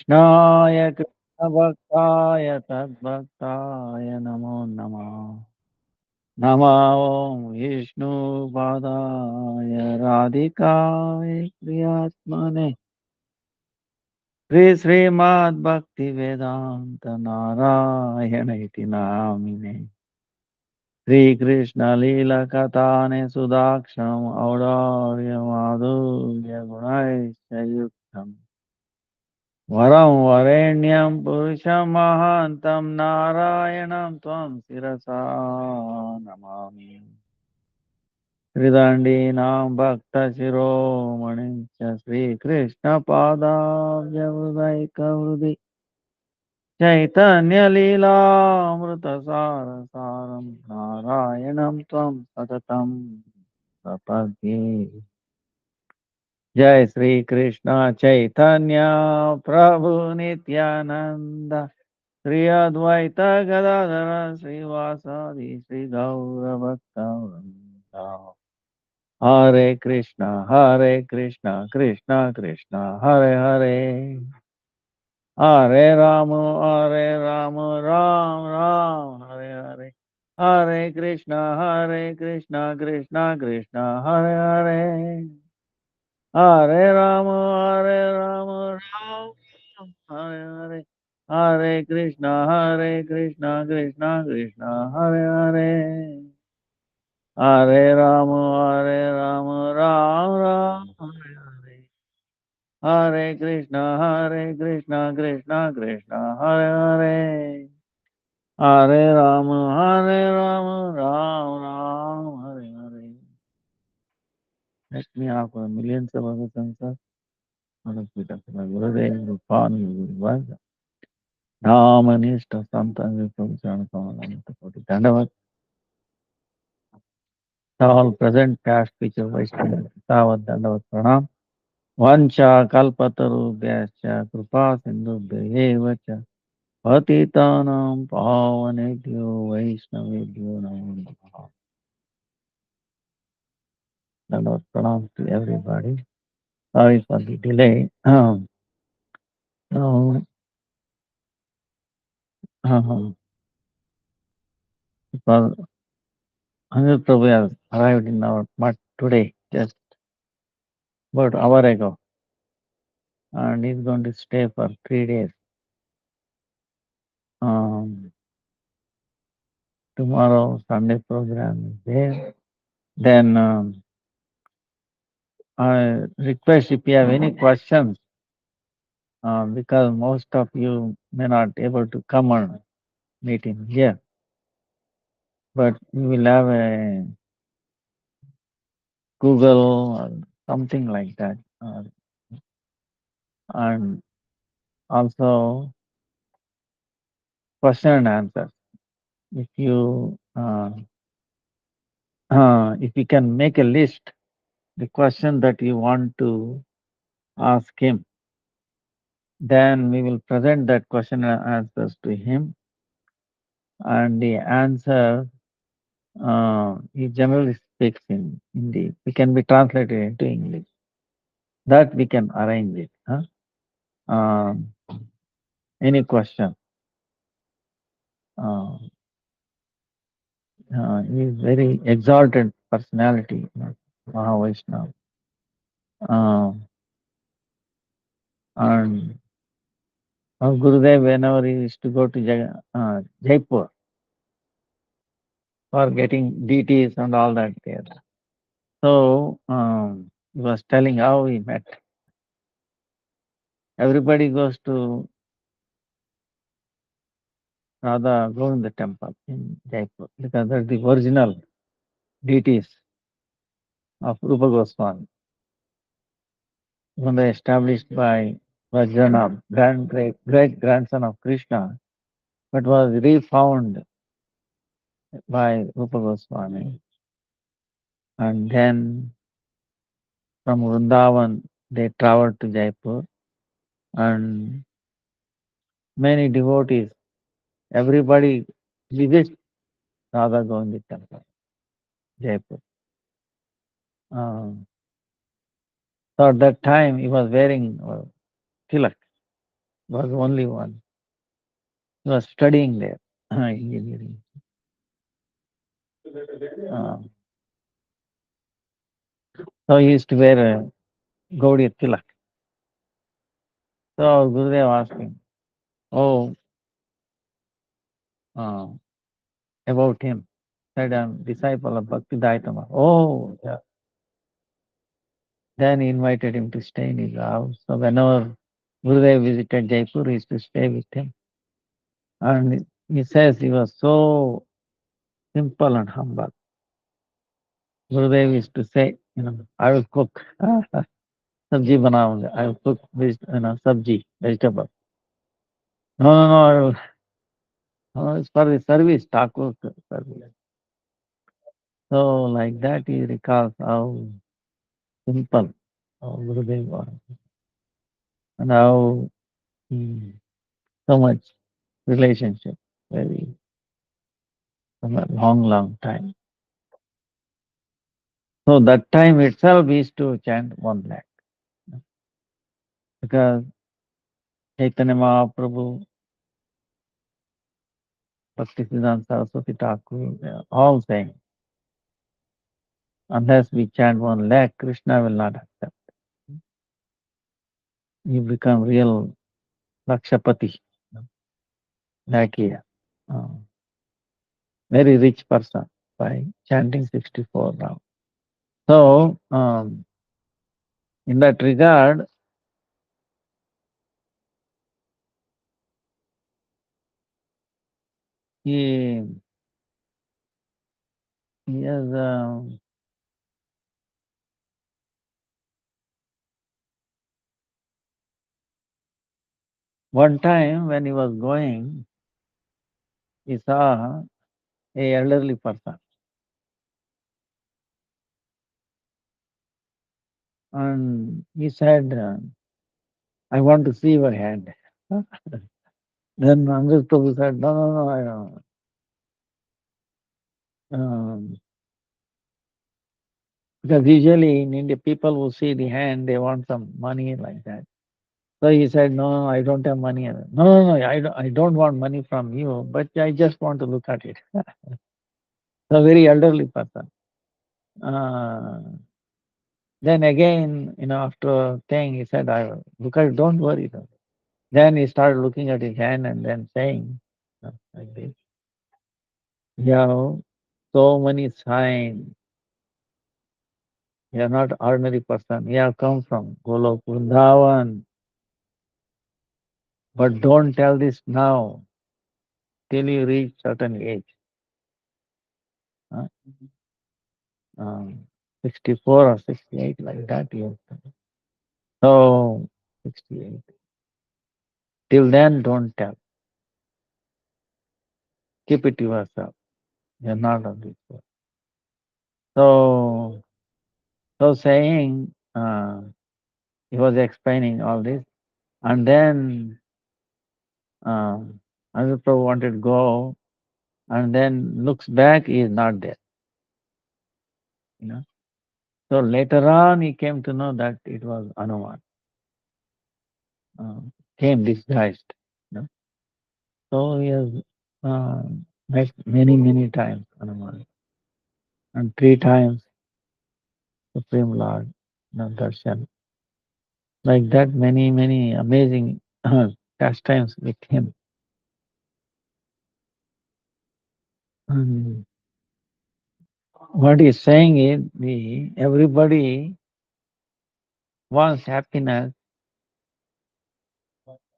Krishnaya Krishna Bhaktaya Tadbhaktaya Namo Namah. Namo Vishnu Padaya Radhikaya Priyatmane Sri Srimad Bhakti Vedanta Narayana Iti Namine Sri Krishna Lila Katane Sudaksham Aurarya Madhurya Gunaisya Yuktam Varam Varenyam Purusham Mahantam Narayanam Tvam Sirasa Namami Sridandinam Bhakta Shiromani Shri Krishna Padavya Vrudai Vrudi Chaitanya Lila Amrita Sara Saram Narayanam Tvam Satatam Prapadye Jai Sri Krishna Chaitanya Prabhu Nityananda Sri Advaita Gadadara Sri Vasadi Sri Gaura Bhakta Hare Krishna, Krishna Krishna, Hare Hare. Hare Rama, Hare Rama, Ram Ram, Hare Hare. Hare Krishna, Krishna Krishna, Hare Hare. Hare Rama, Hare Rama, Ram Ram, Hare Hare. Hare Krishna, Krishna Krishna, Hare Hare. Hare Rama, Hare Rama, Ram Ram, Hare Hare. Hare Krishna, Krishna Krishna, Hare Hare. Hare Rama, Ram Ram, Hare Hare. Let me offer millions of other senses. Gurudev, Rupani, Guru Namanishta Santanga Prabhupada Kamalanta Koti Dandavat. All present past future Vaishnava Tavat Dandavat Pranam. Vancha kalpatarubhyascha kripa sindhubhya cha patitanam pavanebhyo vaishnavebhyo namo namaha. Dandavad pranam to everybody. Sorry for the delay. So, because Aniruddha Prabhu has arrived in our mutt today, just about an hour ago, and he's going to stay for 3 days. Um, Tomorrow, Sunday program is there. Then I request if you have any questions, because most of you may not able to come on meeting here, but we will have a Google or something like that, and also question and answer. If you if you can make a list, the question that you want to ask him, then we will present that question and answers to him, and the answer he generally speaks in Hindi. It can be translated into English. That we can arrange it. Huh? Um, any question? Uh, he is very exalted personality, Mahavaishnava. And Gurudev, whenever he used to go to Jaipur for getting deities and all that there. So he was telling how he met. Everybody goes to Radha Govinda temple in Jaipur because that's the original deities of Rupa Goswami. When they established by Vajrana, great grandson of Krishna, but was refound by Rupa Goswami. And then from Vrindavan, they traveled to Jaipur, and many devotees, everybody visits Radha Govinda temple, Jaipur. So at that time, he was wearing tilak. was only one. He was studying there, engineering. Uh, so he used to wear a Gaudiya tilak. So Gurudev asked him, oh, uh, about him. Said, I'm disciple of Bhakti-Vidanta Dandi Maharaja. Oh, yeah. Then he invited him to stay in his house. So whenever Gurudev visited Jaipur, he used to stay with him. And he says he was so simple and humble. Gurudev used to say, I will cook. Sabji banaunga. I will cook sabji, vegetable. No, I will, no, it's for the service, Thakur service. So like that he recalls how simple how Gurudev was and how so much relationship, very from a long time. So that time itself we used to chant 1 lakh because Chaitanya Mahaprabhu, Bhakti-Siddhanta Saraswati Thakur, they are all saying, unless we chant 1 lakh, Krishna will not accept. You become real Lakshapati, Lakiya, very rich person by chanting 64 rounds. So, in that regard, he, he has one time when he was going, he saw a elderly person and he said, I want to see your hand. Then Aniruddha Prabhu said, no, I don't. Because usually in India, people who see the hand, they want some money like that. So he said, no, I don't have money. No, I don't want money from you, but I just want to look at it. So very elderly person. Uh, then again, after saying, he said, I will look at it, don't worry. Though. Then he started looking at his hand and then saying, like this, yeah, so many signs. You are not ordinary person. You have come from Golok Vrindavan. But don't tell this now till you reach certain age. Huh? 64 or 68, like that. So, 68. Till then, don't tell. Keep it to yourself. You're not of this world. So saying, he was explaining all this, and then Aniruddha Prabhu wanted to go, and then looks back, he is not there. So later on, he came to know that it was Hanuman. Came disguised. So he has met many times Hanuman, and 3 times Supreme Lord, darshan. Like that, many amazing pastimes with him. And what he's saying is, everybody wants happiness,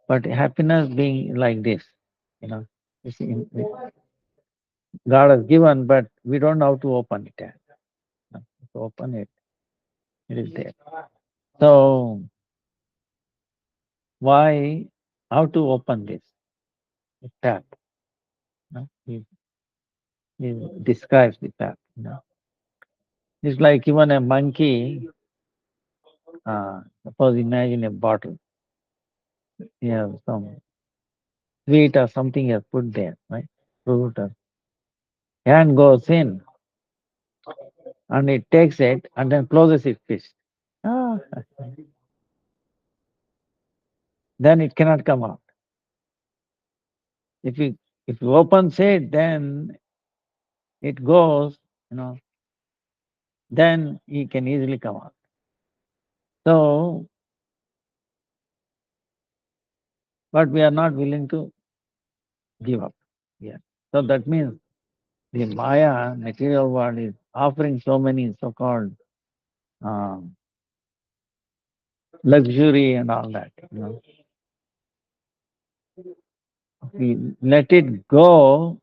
but happiness being like this, you see, God has given, but we don't know how to open it. To open it, it is there. So why? How to open this? Tap. He describes the tap. It's like even a monkey. Suppose imagine a bottle. You have some sweet or something you have put there, right? Fruit or hand goes in and it takes it and then closes its fist. Ah, then it cannot come out. If you open it, then it goes, then he can easily come out. So, but we are not willing to give up. Yeah. So that means the Maya material world is offering so many so-called um, luxury and all that. We let it go.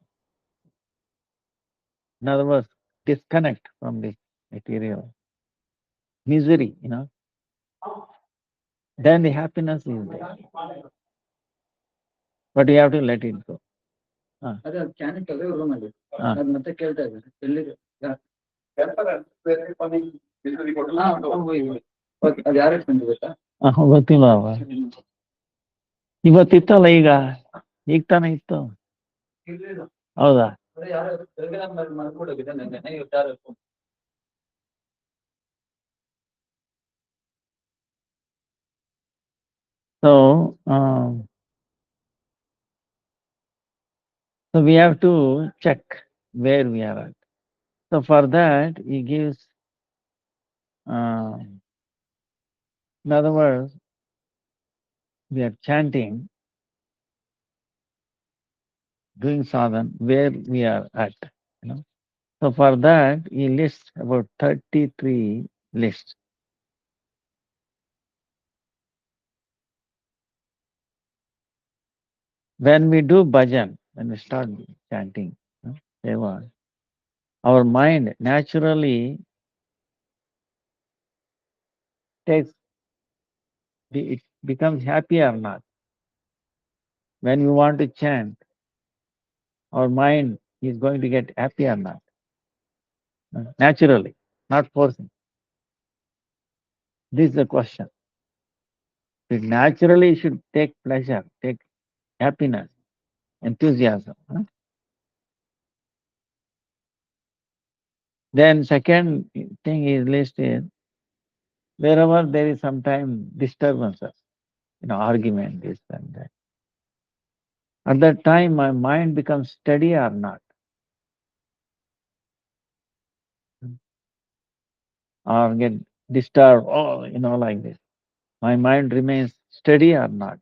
In other words, disconnect from this material misery. Then the happiness is there. But you have to let it go. ಅದೇ ಅದು ಕ್ಯಾನೆಟ್ ಅದೇ room ಅಲ್ಲಿ ಅದ್ ಮತ್ತೆ ಕೇಳ್ತಾ ಇದ್ದಾರೆ ಎಲ್ಲಿದೆ ಅದು ಯಾರು ಬಂದು ಗೊತ್ತಾ ಗೊತ್ತಿಲ್ಲ ಅವ ಇವತ್ತಿತ್ತಲ್ಲ ಈಗ ತಾನೇ ಇತ್ತು ಹೌದಾ So, so we have to check where we are at. So for that, he gives, in other words, we are chanting, doing sadhana, where we are at. So for that, he lists about 33 lists. When we do bhajan, when we start chanting, seva, our mind naturally takes, it becomes happy or not. When we want to chant, our mind is going to get happy or not. Naturally, not forcing. This is the question. It naturally should take pleasure, take happiness, enthusiasm. Then second thing is listed, wherever there is sometimes disturbances, argument, this and that. At that time, my mind becomes steady or not, or get disturbed, like this. My mind remains steady or not.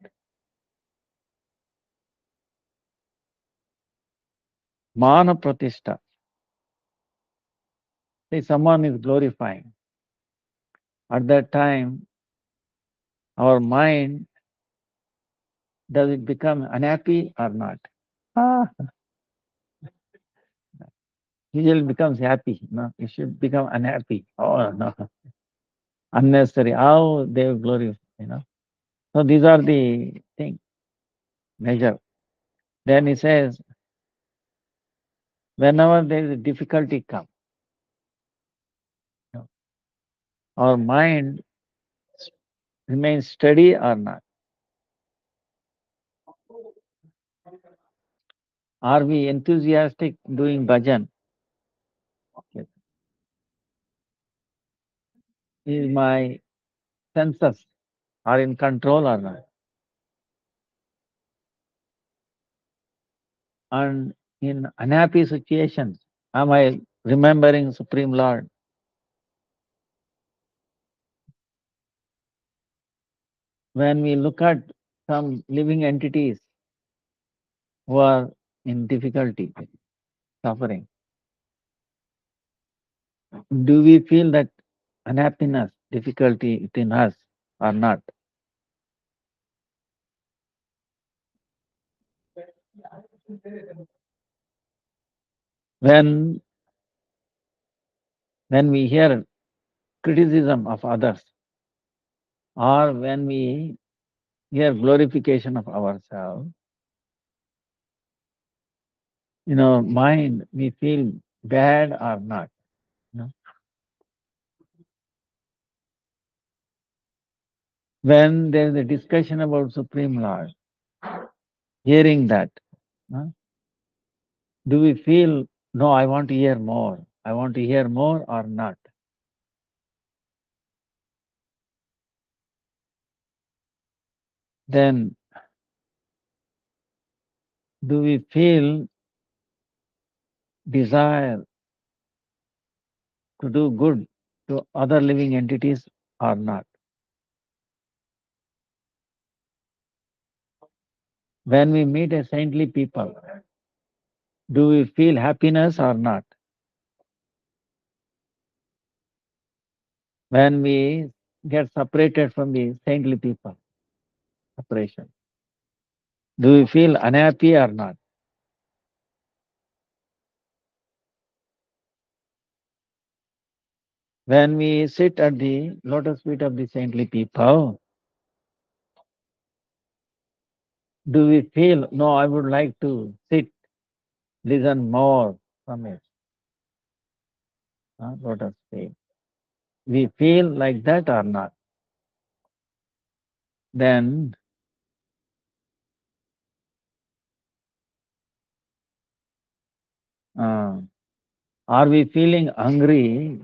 Mana pratishta. See, someone is glorifying. At that time, our mind, does it become unhappy or not? Ah, usually becomes happy. No, it should become unhappy. Oh no, unnecessary. How they glorify. So these are the things measure. Then he says, whenever there is a difficulty come, our mind remains steady or not. Are we enthusiastic doing bhajan? Okay. Is my senses are in control or not? And in unhappy situations, am I remembering Supreme Lord? When we look at some living entities who are in difficulty, suffering, do we feel that unhappiness, difficulty within us or not? When we hear criticism of others, or when we hear glorification of ourselves, mind, we feel bad or not. When there is a discussion about Supreme Lord, hearing that, do we feel, no, I want to hear more, I want to hear more or not? then do we feel desire to do good to other living entities or not? When we meet a saintly people, do we feel happiness or not? When we get separated from the saintly people, separation, do we feel unhappy or not? When we sit at the lotus feet of the saintly people, do we feel, no, I would like to sit, listen more from it, lotus feet? We feel like that or not? Then uh, are we feeling hungry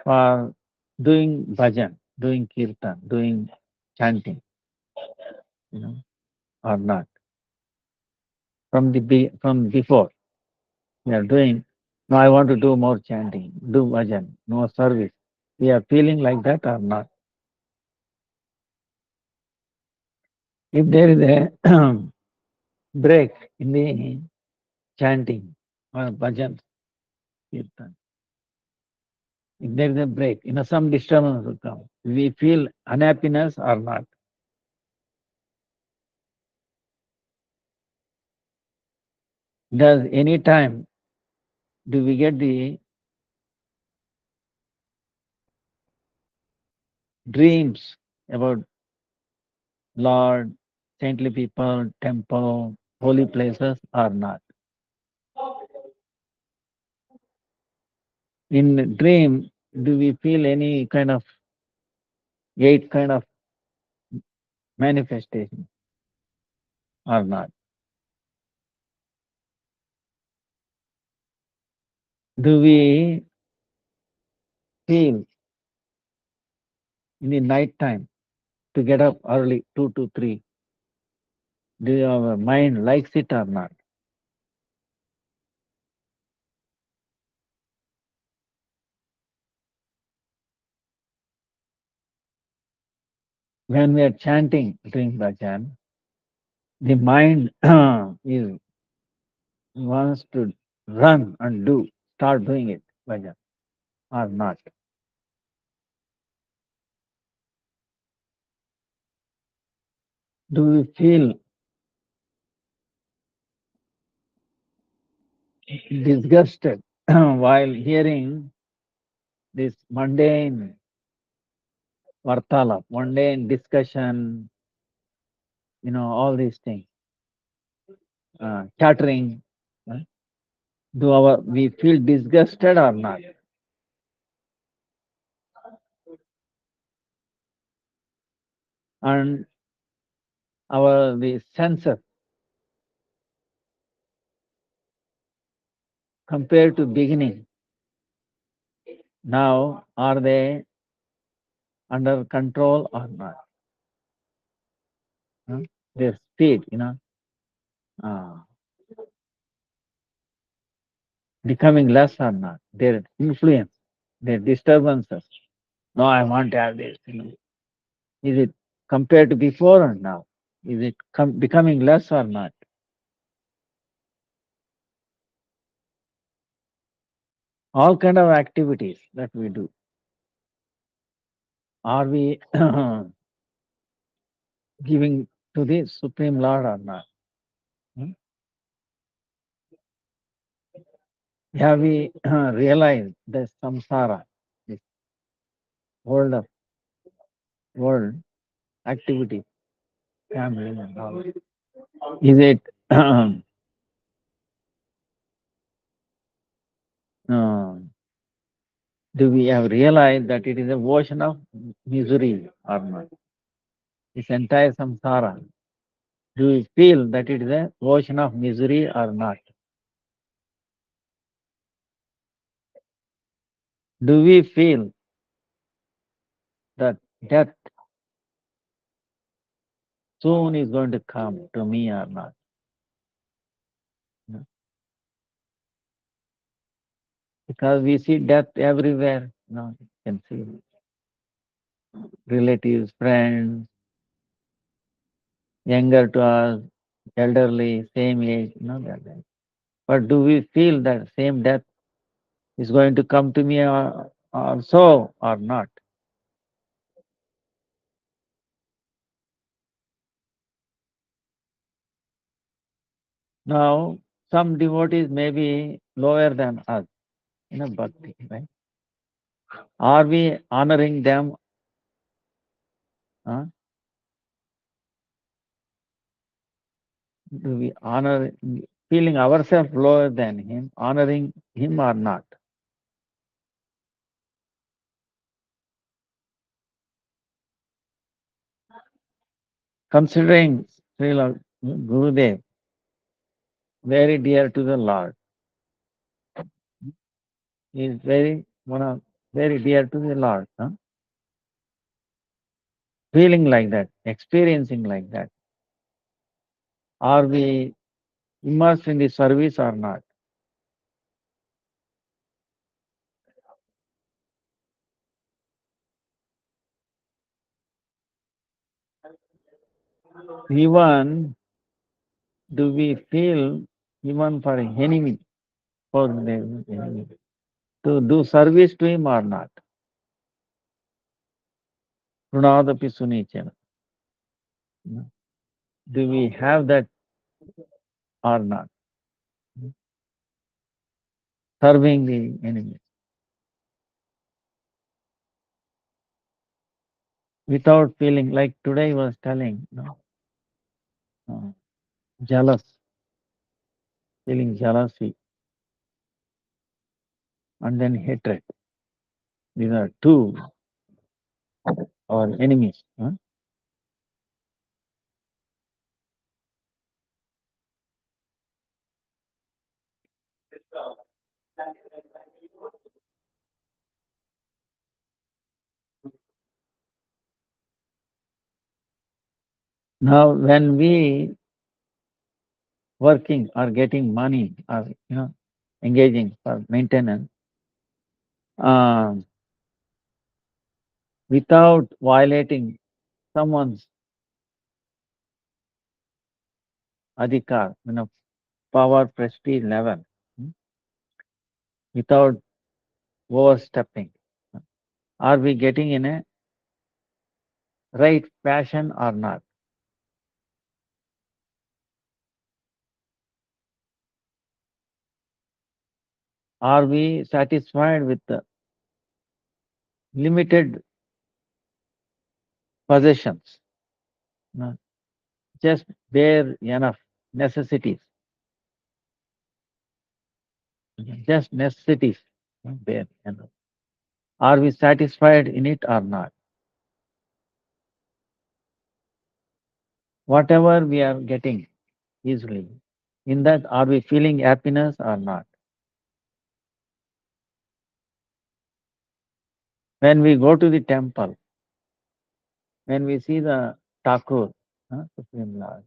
for doing bhajan, doing kirtan, doing chanting, you know, or not? From before we are doing, no, I want to do more chanting, do bhajan, more service. We are feeling like that or not? If there is a break in the chanting or bhajan, kirtan, if there is a break, some disturbance will come. We feel unhappiness or not? Does any time do we get the dreams about Lord, saintly people, temple, holy places or not? In dream, do we feel any kind of eight kind of manifestation or not? Do we feel in the night time to get up early, 2 to 3? Do our mind likes it or not? When we are chanting during bhajan, the mind is wants to run and start doing it, bhajan or not? Do we feel disgusted while hearing this mundane vartala, mundane discussion, all these things, chattering? uh, we feel disgusted or not? And the senses compared to beginning, now are they under control or not? Huh? Their speed, uh, becoming less or not? Their influence, their disturbances. No, I want to have this. Is it compared to before or now? Is it becoming less or not? All kind of activities that we do, are we giving to the Supreme Lord or not? Hmm? Have we realized the samsara, this world of world activity, family and all? Is it uh, do we have realized that it is a ocean of misery or not? This entire samsara, do we feel that it is a ocean of misery or not? Do we feel that death soon is going to come to me or not. You know, because we see death everywhere. You can see relatives, friends, younger to us, elderly, same age, that. But do we feel that same death is going to come to me or so or not? Now, some devotees may be lower than us in a bhakti, right? Are we honoring them? Huh? Do we honor, feeling ourselves lower than him, honoring him or not? Considering Srila Gurudev very dear to the Lord, he is very dear to the Lord. Huh? Feeling like that, experiencing like that. Are we immersed in the service or not? Even do we feel even for enemy, for the enemy, to do service to him or not? Prunadapi sunichana. Do we have that or not? Serving the enemy without feeling like today I was telling, uh, jealous, feeling jealousy and then hatred. These are two our enemies. Huh? Now, when we working or getting money or engaging for maintenance, um, without violating someone's adhikar, power, prestige level, hmm, without overstepping, are we getting in a right fashion or not? Are we satisfied with the limited possessions? No, just bare enough necessities, just necessities, bare enough. Are we satisfied in it or not? Whatever we are getting easily, in that are we feeling happiness or not? When we go to the temple, when we see the Thakur, Supreme Lord,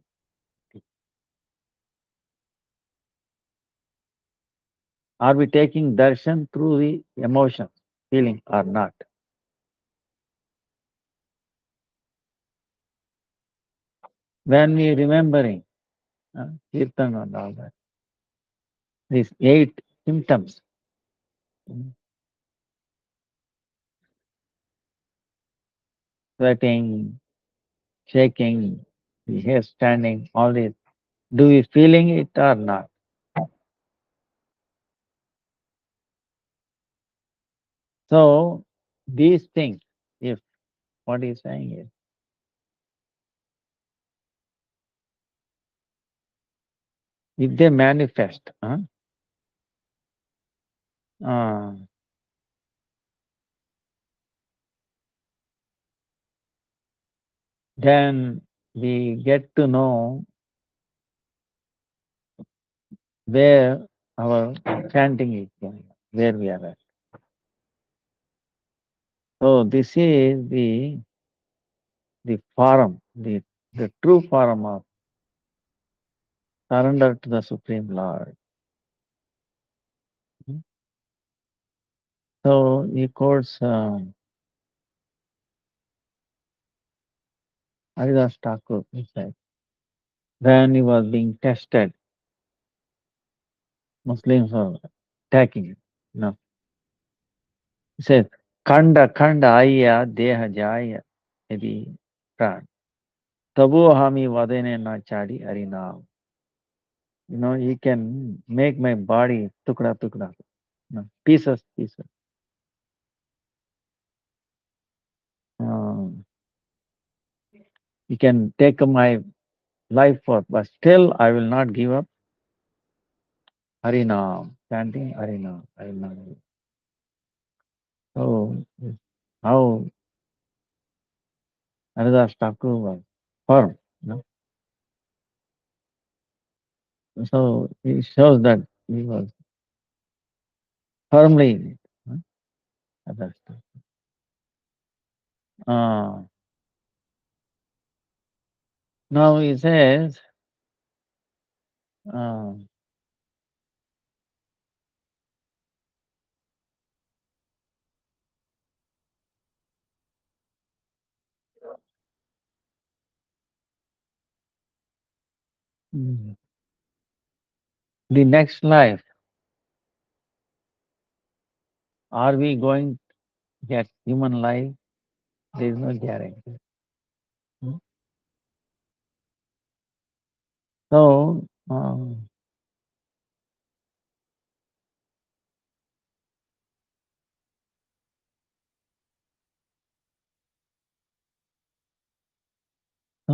are we taking darshan through the emotions, feeling or not? When we remembering kirtan and all that, these 8 symptoms, mm, sweating, shaking, the hair standing, all this, do we feeling it or not? So these things, if what he's saying is, if they manifest, uh, then we get to know where our chanting is going, where we are at. So this is the forum, the the true form of surrender to the Supreme Lord. So he quotes Haridas Thakur. He said, when he was being tested, Muslims were attacking him. He says, Khanda khanda ayya deha jaya yadi pran. Tabo hami vadene na chadi harinam. He can make my body tukda tukda, pieces, pieces. Um, he can take my life forth, but still I will not give up Harinam, chanting Harinam, Harinam. So, how Haridas Thakur was firm. So, it shows that he was firmly in it. Haridas Thakur. Uh, Now he says, uh, the next life, are we going to get human life? There is no guarantee. So, so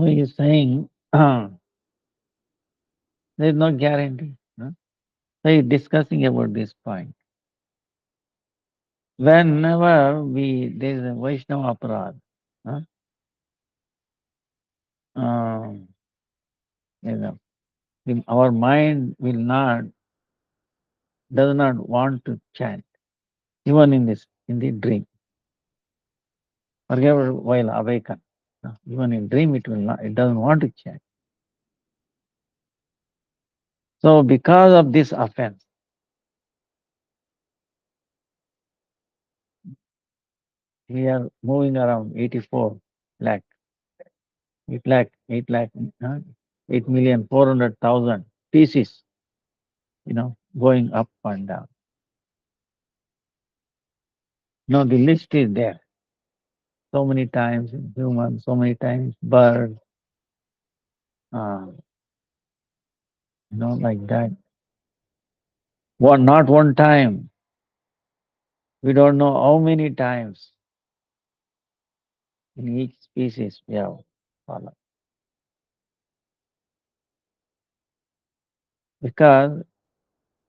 he is saying, there is no guarantee. So he is discussing about this point. Whenever there is a Vaishnava aparad, um, you know, our mind does not want to chant, even in the dream. Forget while awakened. Even in dream, it doesn't want to chant. So because of this offense, we are moving around 84 lakh, 8 lakh, 8,400,000 pieces, going up and down. No, the list is there. So many times human, so many times bird, uh, like that. Not one time. We don't know how many times in each species we have fallen. Because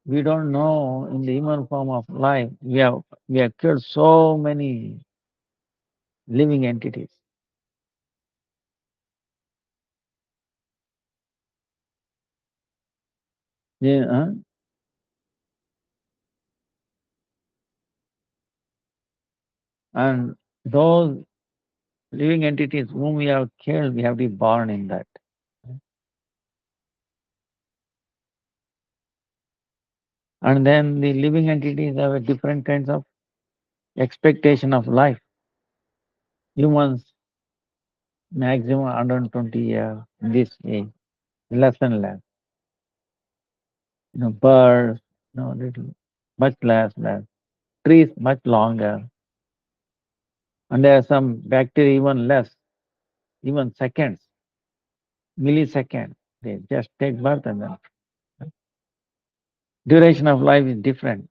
we don't know in the human form of life, we have killed so many living entities. Yeah, and those living entities whom we have killed, we have to be born in that. And then the living entities have a different kinds of expectation of life. Humans, maximum 120 years in this age, less and less. Birds, little, much less. Trees, much longer. And there are some bacteria even less, even seconds, milliseconds. They just take birth and then duration of life is different.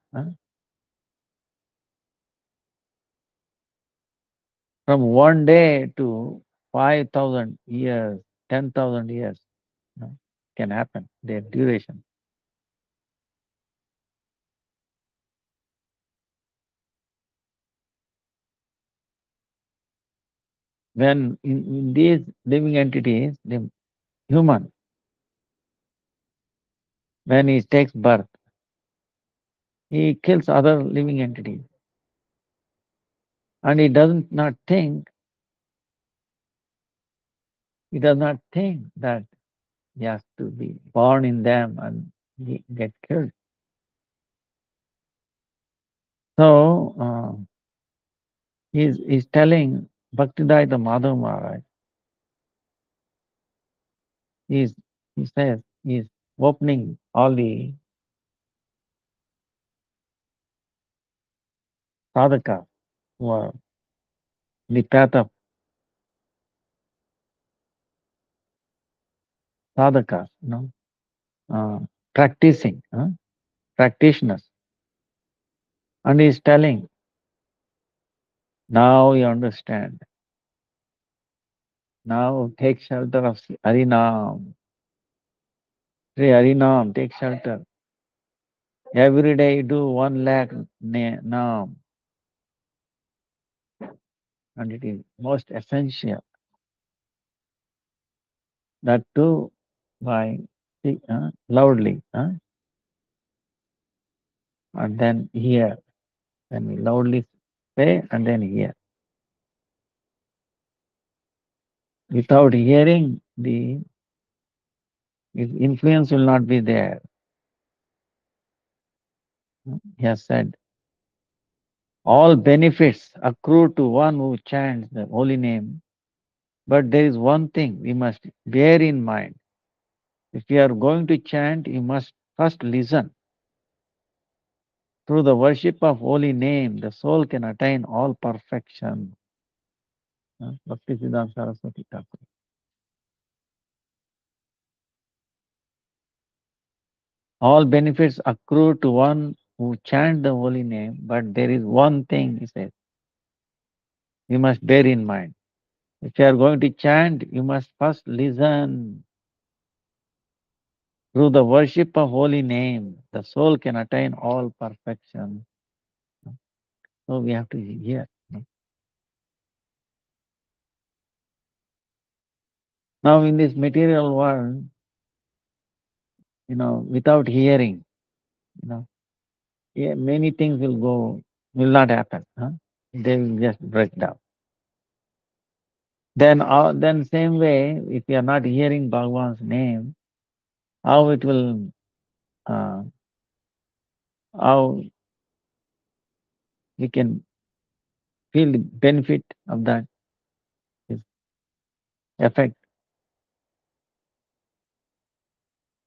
From 1 day to 5,000 years, 10,000 years, can happen, their duration. When in these living entities, the human, when he takes birth, he kills other living entities. And he doesn't not think He does not think that he has to be born in them and get killed. So he's telling Bhakti-Vidanta Madhav Maharaj, he's, he says he's opening all the sadhakas who are the path of sadhakas, uh, practicing, practitioners. And he's telling, now you understand. Now take shelter of Harinam. Sri Harinam, take shelter. Every day you do 1 lakh Nam. And it is most essential. That too by loudly. And then hear. Then we loudly say and then hear. Without hearing, the his influence will not be there. He has said, all benefits accrue to one who chants the holy name, but there is one thing we must bear in mind. If you are going to chant, you must first listen. Through the worship of holy name, the soul can attain all perfection. Bhakti-Siddhanta Saraswati Thakur. All benefits accrue to one who chants the holy name, but there is one thing, he says, you must bear in mind. If you are going to chant, you must first listen. Through the worship of holy name, the soul can attain all perfection. So we have to hear. Now in this material world, without hearing, many things will not happen. They will just break down. Then same way, if you are not hearing Bhagavan's name, how it will, how we can feel the benefit of that effect.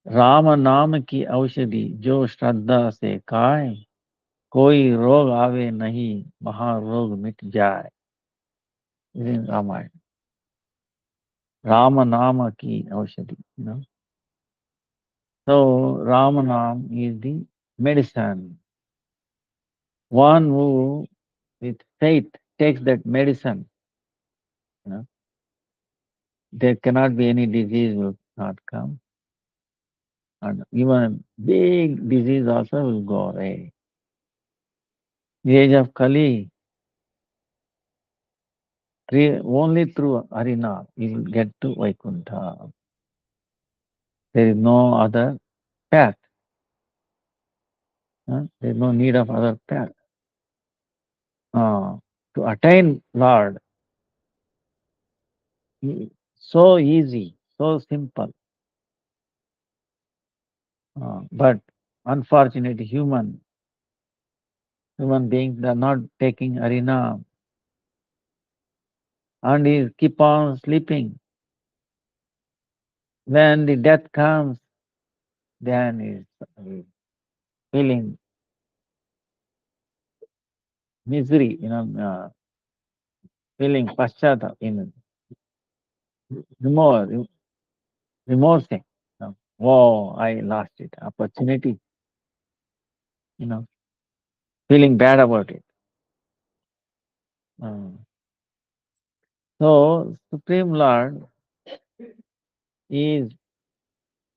Ram नाम की औषधि जो श्रद्धा से खाए कोई रोग आवे नहीं महारोग मिट जाए. This is Ramayana. Rama Nama ki aushadhi. So Rama Nam is the medicine. One who with faith takes that medicine, there cannot be any disease will not come. And even big disease also will go away. The age of Kali, only through Harina you will get to Vaikuntha. There is no other path. There is no need of other path. To attain Lord, so easy, so simple. But unfortunately, human beings are not taking Harinam and is keep on sleeping. When the death comes, then is feeling misery, feeling paschata, remorse, remorsing. Oh, I lost it, opportunity, feeling bad about it. So, Supreme Lord is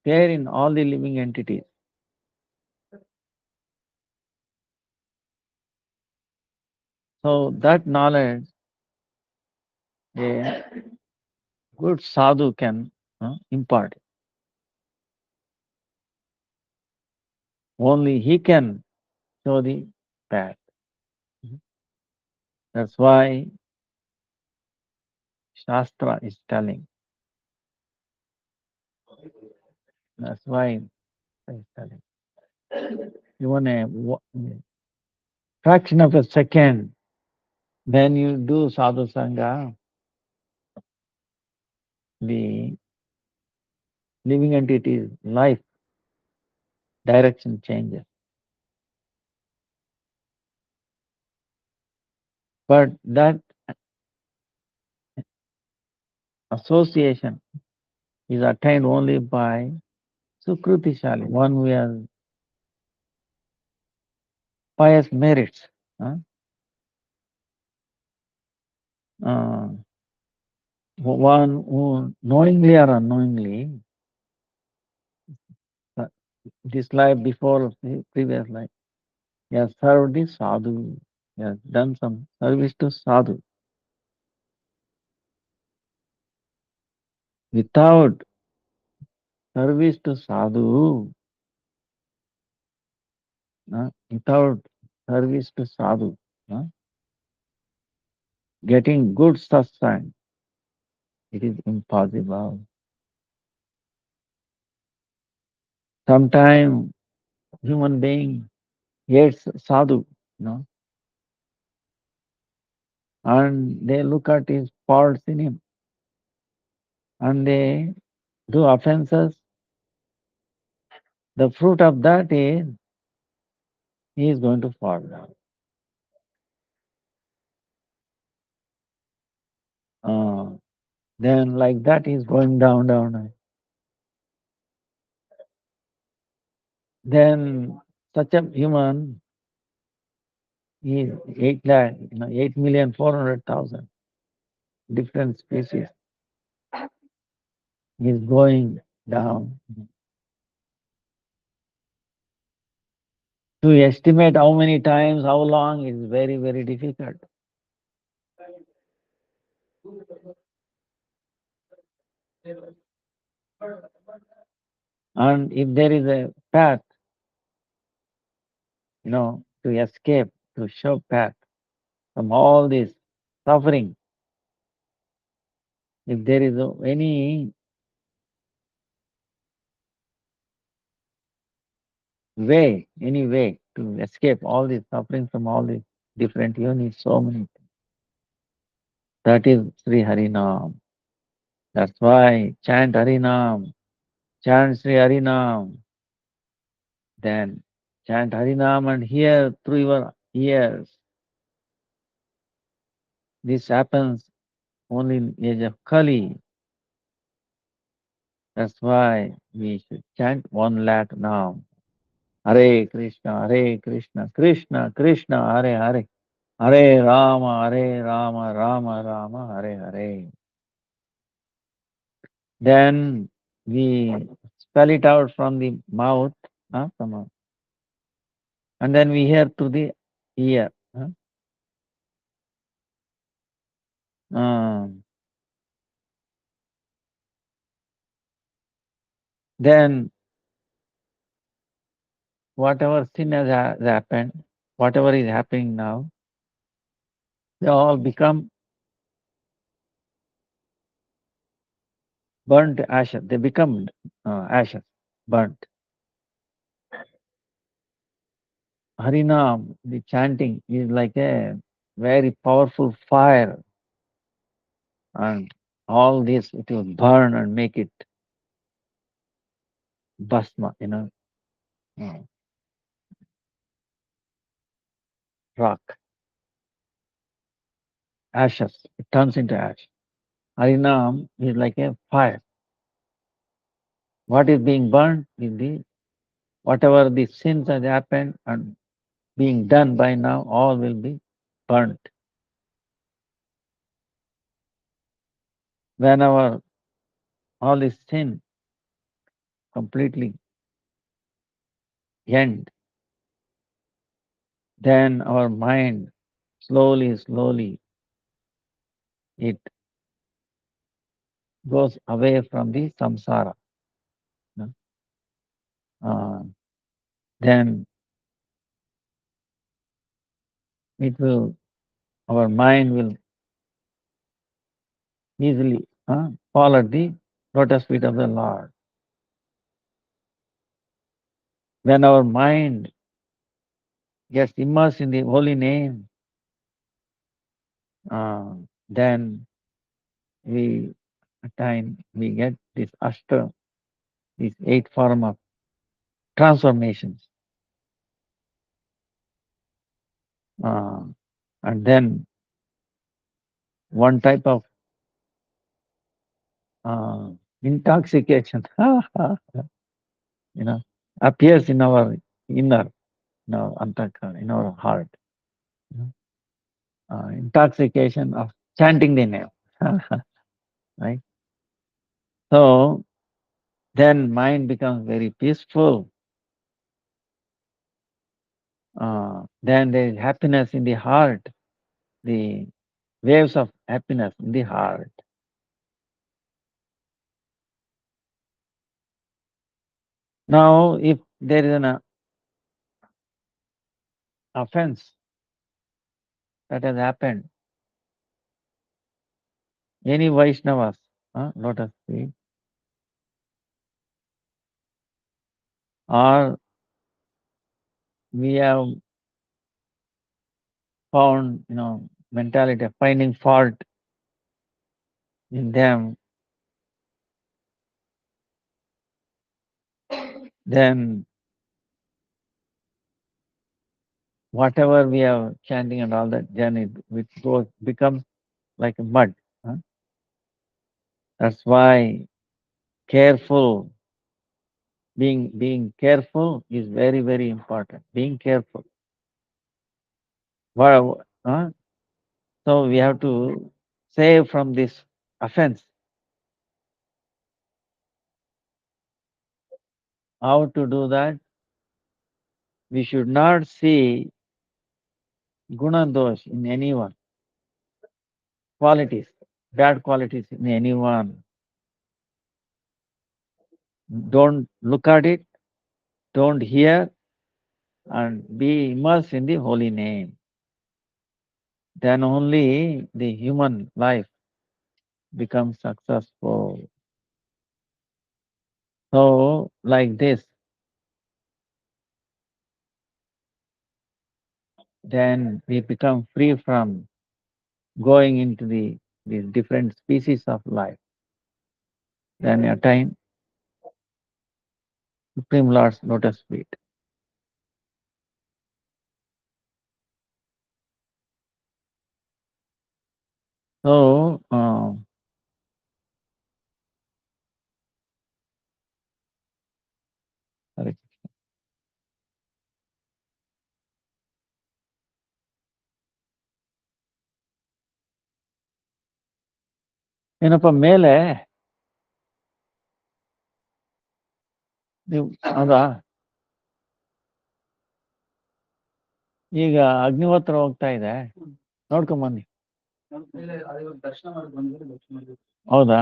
there in all the living entities. So, that knowledge, a good sadhu can impart. Only he can show the path. That's why Shastra is telling That's why I study. Even fraction of a second, when you do sadhu sangha, the living entity's life direction changes. But that association is attained only by Sukrutishali, one who has pious merits. huh? Uh, one who knowingly or unknowingly, uh, this life before the previous life, he has served the sadhu, he has done some service to sadhu. Without service to sadhu, without service to sadhu, uh, getting good satsang, it is impossible. Sometimes human being hates sadhu, you know, and they look at his faults in him, and they do offenses. The fruit of that is he is going to fall down. Then like that he is going down, down. Then such a human is 8 lakh, 8,400,000 different species is going down. To estimate how many times, how long is very, very difficult. And if there is a path, to escape, to show path from all this suffering, if there is any way to escape all this suffering from all these different units, so many. That is Sri Harinam. That's why chant Harinam, chant Sri Harinam, then chant Harinam and hear through your ears. This happens only in age of Kali. That's why we should chant 1 lakh now. Hare Krishna, Krishna Krishna, Hare Hare, Hare Rama, Rama Rama, Hare Hare. Then we spell it out from the mouth, and then we hear through the ear. Um, then whatever sin has happened, whatever is happening now, they all become burnt ashes. They become ashes, burnt. Harinam, the chanting, is like a very powerful fire, and all this it will burn and make it bhasma, uh, rock, ashes. It turns into ash. Harinam is like a fire. What is being burned is whatever the sins has happened and being done by now, all will be burnt. Whenever all this sin completely end, then our mind slowly, slowly, it goes away from the samsara. Uh, then our mind will easily fall at the lotus feet of the Lord. When our mind gets immersed in the holy name, then we attain, we get this ashta, these 8 form of transformations. Uh, and then one type of uh, intoxication, you know, appears in our inner, in our antaka, in our heart. You know, intoxication of chanting the name, right? So then mind becomes very peaceful. Then there is happiness in the heart, the waves of happiness in the heart. Now, if there is an offense that has happened, any Vaishnavas, lotus feet, or we have found, mentality of finding fault in them, then whatever we are chanting and all that journey, which goes becomes like a mud. Huh? That's why careful, being careful is very, very important. Being careful. Wow, huh? So we have to save from this offense. How to do that? We should not see guna dosh in anyone, qualities, bad qualities in anyone. Don't look at it, don't hear, and be immersed in the holy name. Then only the human life becomes successful. So, like this, then we become free from going into these different species of life. Then attain Supreme Lord's lotus feet. So, sorry. ಏನಪ್ಪ ಮೇಲೆ ನೀವು ಹೌದಾ ಈಗ ಅಗ್ನಿಹೋತ್ರ ಹೋಗ್ತಾ ಇದೆ ನೋಡ್ಕೊಂಬನ್ನಿ ಹೌದಾ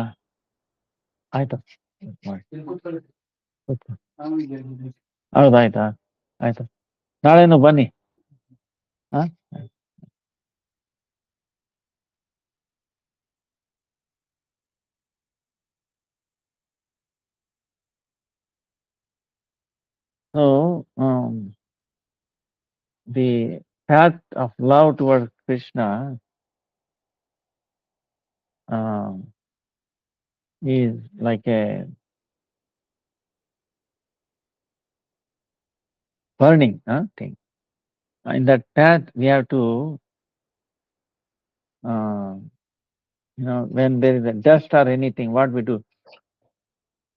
ಆಯ್ತಾ ಹೌದಾಯ್ತಾ ಆಯ್ತಾ ನಾಳೆನು ಬನ್ನಿ ಹಾ so the path of love towards Krishna um, is like a burning thing. In that path, we have to, when there is a dust or anything, what we do?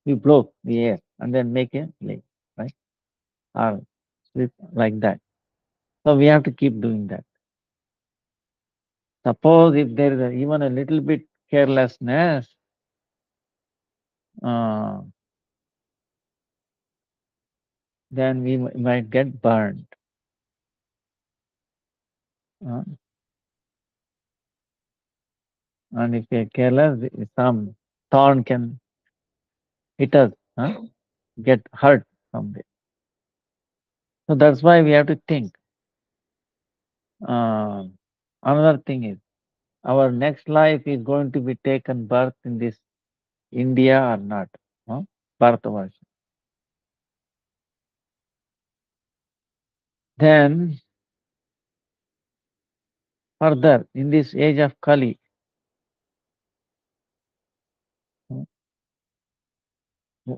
We blow the air and then make a lake, right? Or sweep like that. So we have to keep doing that. Suppose if there is even a little bit carelessness, uh, then we might get burned. Uh, and if we are careless, some thorn can hit us, get hurt someday. So that's why we have to think. Another thing is, our next life is going to be taken birth in this India or not? Bharatavarsha. Then further, in this age of Kali,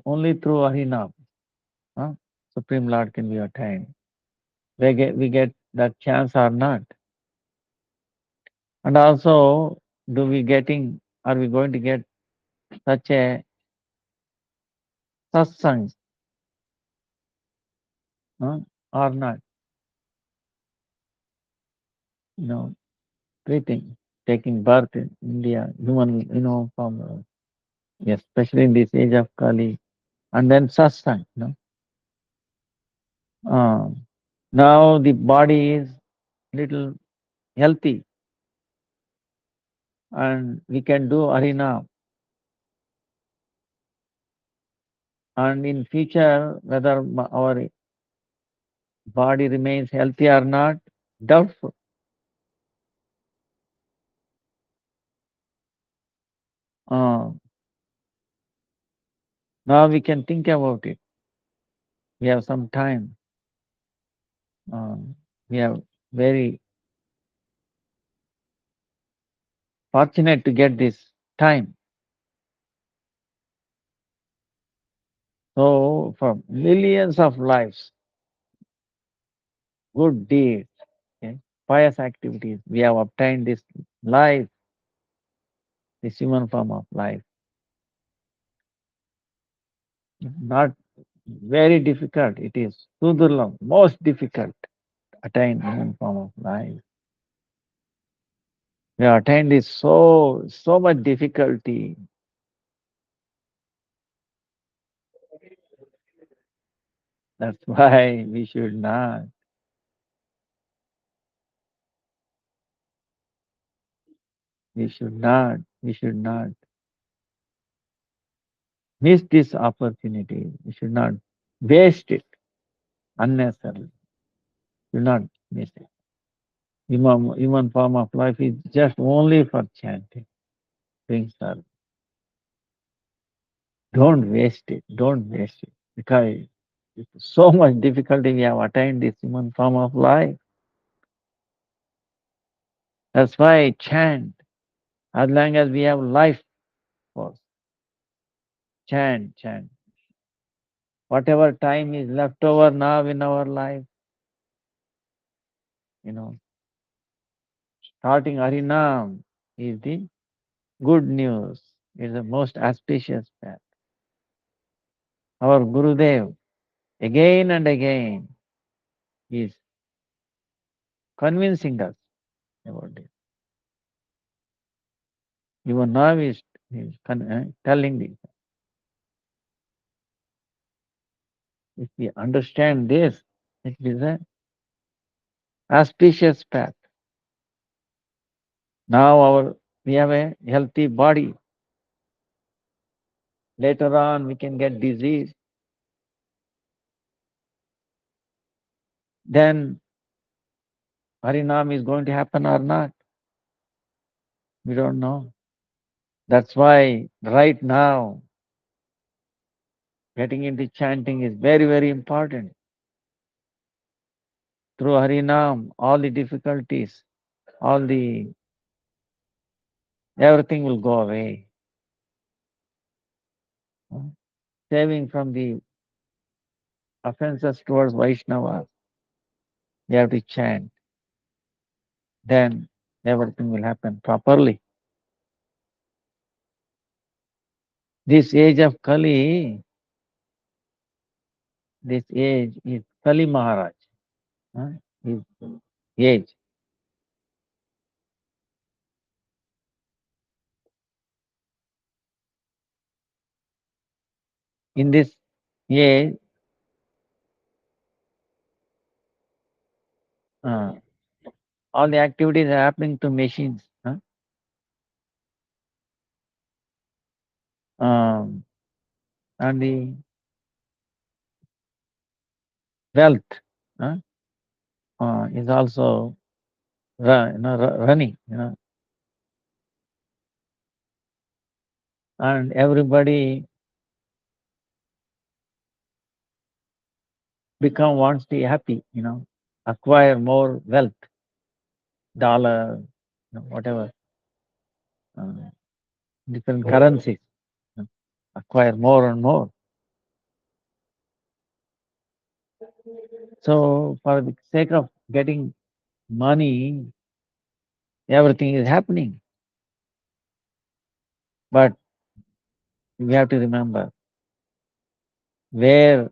only through Harinam, Supreme Lord can be attained. We get that chance or not. And also, are we going to get such a satsang, huh, or not? You know, three things. Taking birth in India, human, from, yes, especially in this age of Kali, and then satsang, Uh, now the body is little healthy and we can do arena. And in future, whether our body remains healthy or not, doubtful. Uh, Now we can think about it. We have some time. Uh, we are very fortunate to get this time. So, for millions of lives, good deeds, okay, pious activities, we have obtained this life, this human form of life. Not very difficult. It is Sudurlam, most difficult to attain human form of life. We have attained this so much difficulty. That's why we should not miss this opportunity. We should not waste it unnecessarily. Should not miss it. Human form of life is just only for chanting, doing service. Don't waste it. Don't waste it. Because with so much difficulty we have attained this human form of life. That's why chant. As long as we have life force, chant, chant. Whatever time is left over now in our life, you know, starting Harinam is the good news, is the most auspicious path. Our Gurudev, again and again, is convincing us about it. Even now is telling this. If we understand this, it is an auspicious path. Now we have a healthy body. Later on, we can get disease. Then Harinam is going to happen or not. We don't know. That's why right now, getting into chanting is very, very important. Through Harinam, all the difficulties, all the everything will go away. Saving from the offenses towards Vaishnavas, we have to chant. Then everything will happen properly. This age of Kali, this age is Kali Maharaj. His age. In this age, uh, all the activities are happening to machines. Um, and the wealth is also running, and everybody wants to be happy, acquire more wealth, dollar, whatever, uh, different currencies, acquire more and more. So, for the sake of getting money, everything is happening. But we have to remember where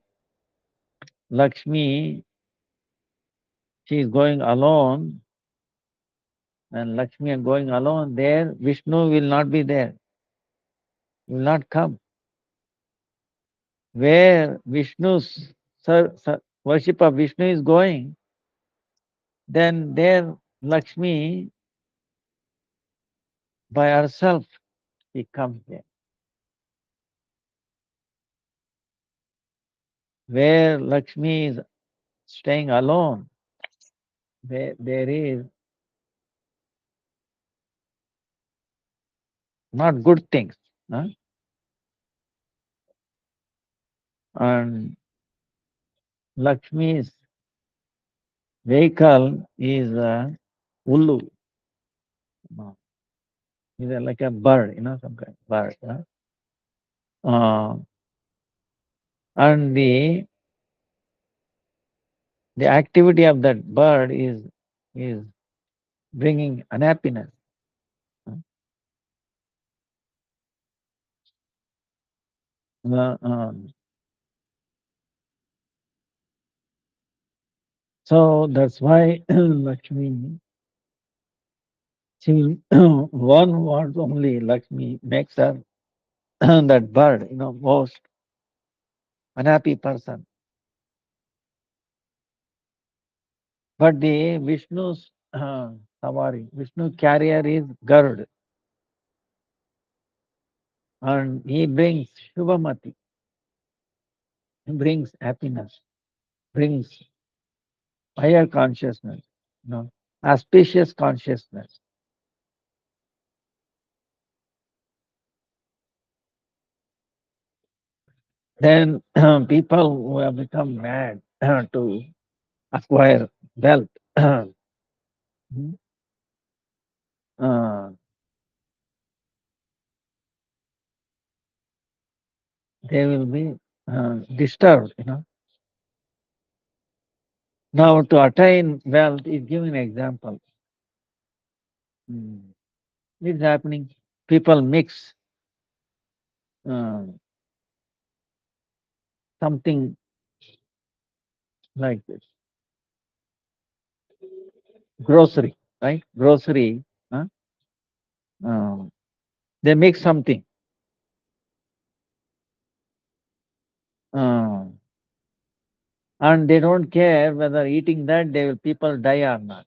Lakshmi, she is going alone, and Lakshmi is going alone, there Vishnu will not be there, will not come. Where Vishnu's worship of Vishnu is going, then there Lakshmi by herself she comes there. Where Lakshmi is staying alone, there is not good things. Huh? And Lakshmi's vehicle is a ullu. Is like a bird, some kind of bird. Huh? And the activity of that bird is bringing unhappiness. So that's why Lakshmi, she one wants only Lakshmi makes her that bird, most unhappy person. But the Vishnu's Vishnu carrier is Garud, and he brings Shubhamati, he brings happiness, brings higher consciousness, auspicious consciousness. Then people who have become mad to acquire wealth, uh, they will be disturbed. Now, to attain wealth is giving an example. It's happening. People mix uh, something like this. Grocery, right? Grocery. Huh? Uh, they mix something. Uh, and they don't care whether eating that people die or not.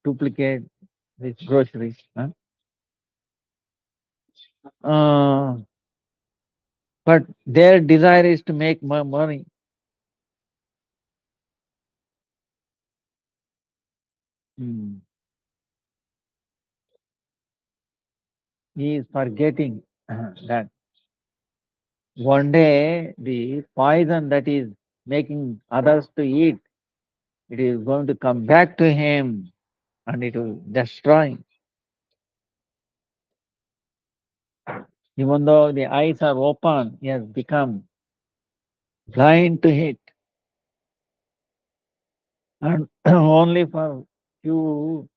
Duplicate these groceries. Huh? But their desire is to make more money. He is forgetting that one day the poison that is making others to eat, it is going to come back to him and it will destroy him. Even though the eyes are open, he has become blind to it. And only for few,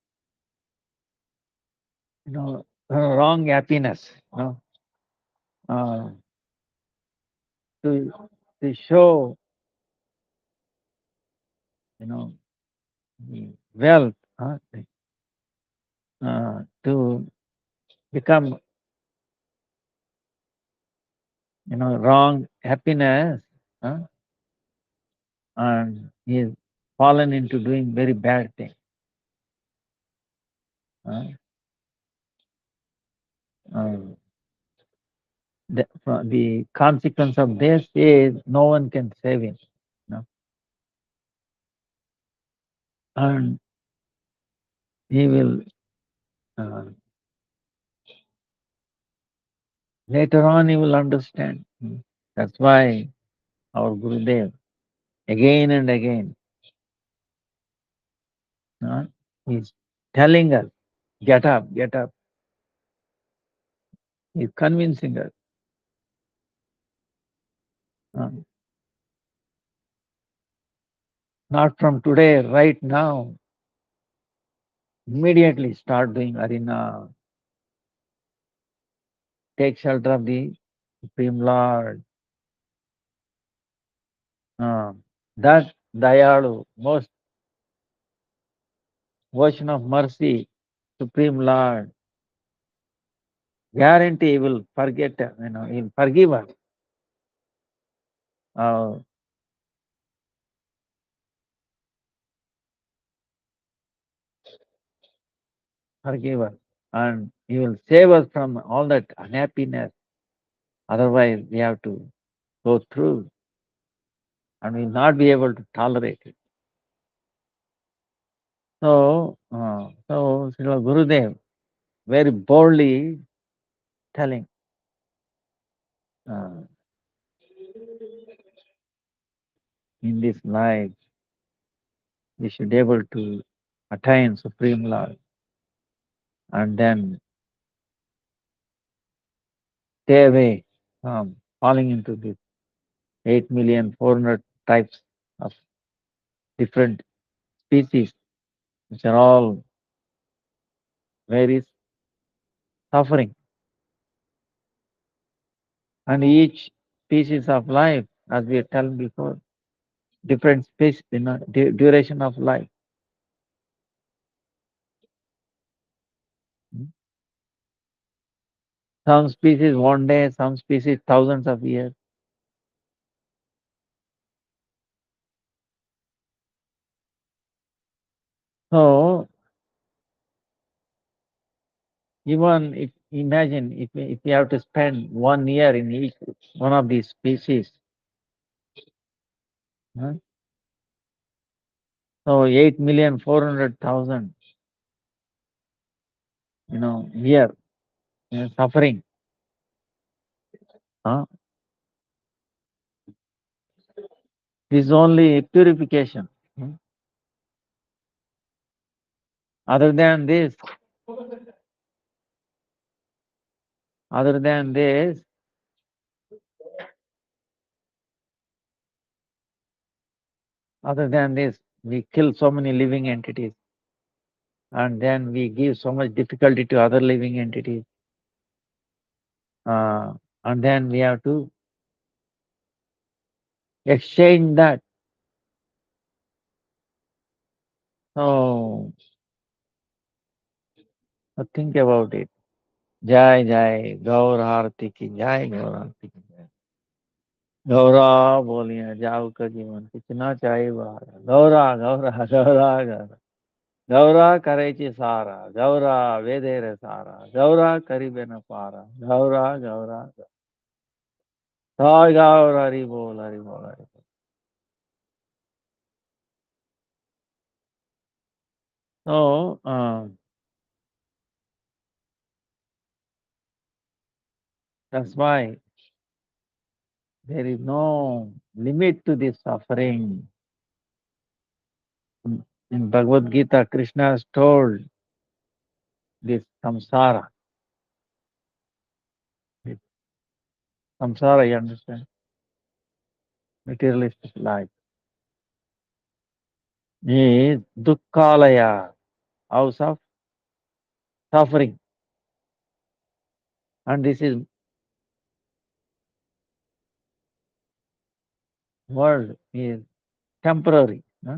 wrong happiness, uh, to show, the wealth, to become, wrong happiness, and he is fallen into doing very bad things. Uh, uh, the consequence of this is no one can save him. And he will, uh, later on he will understand. That's why our Gurudev, again and again, Uh, he's telling us, get up, get up. He's convincing us. Uh, not from today, right now. Immediately start doing arena. Take shelter of the Supreme Lord. Uh, that Dayalu, most ocean of mercy, Supreme Lord, guarantee he will forget, he'll forgive us. Uh, forgive us. And he will save us from all that unhappiness. Otherwise, we have to go through and will not be able to tolerate it. So Srila Gurudev very boldly telling, uh, in this life, we should be able to attain Supreme Lord and then stay away from falling into this 8,400,000 types of different species, which are all very suffering. And each species of life, as we have told before, different space, duration of life. Some species 1 day, some species thousands of years. So even if imagine if you have to spend 1 year in each one of these species, huh? So 8,400,000, year suffering. Huh? This is only purification. Hmm. Other than this, other than this, other than this, we kill so many living entities, and then we give so much difficulty to other living entities, uh, and then we have to exchange that. So think about it. Jai Jai Gaur Harti ki Jai Gaur Harti ki Jai. Gaura बोलिए जाओ का जीवन कितना चाहिए बारा गौरा गौरा गौरा गौरा गौरा करे ची सारा गौरा वेदे रे सारा गौरा करीबे न पारा गौरा गौरा साई गौरा हरि बोल हरि बोल हरि बोल. So that's why there is no limit to this suffering. In Bhagavad Gita, Krishna has told this samsara. This samsara, you understand? Materialistic life is dukkhalaya, house of suffering. And this is world is temporary, huh?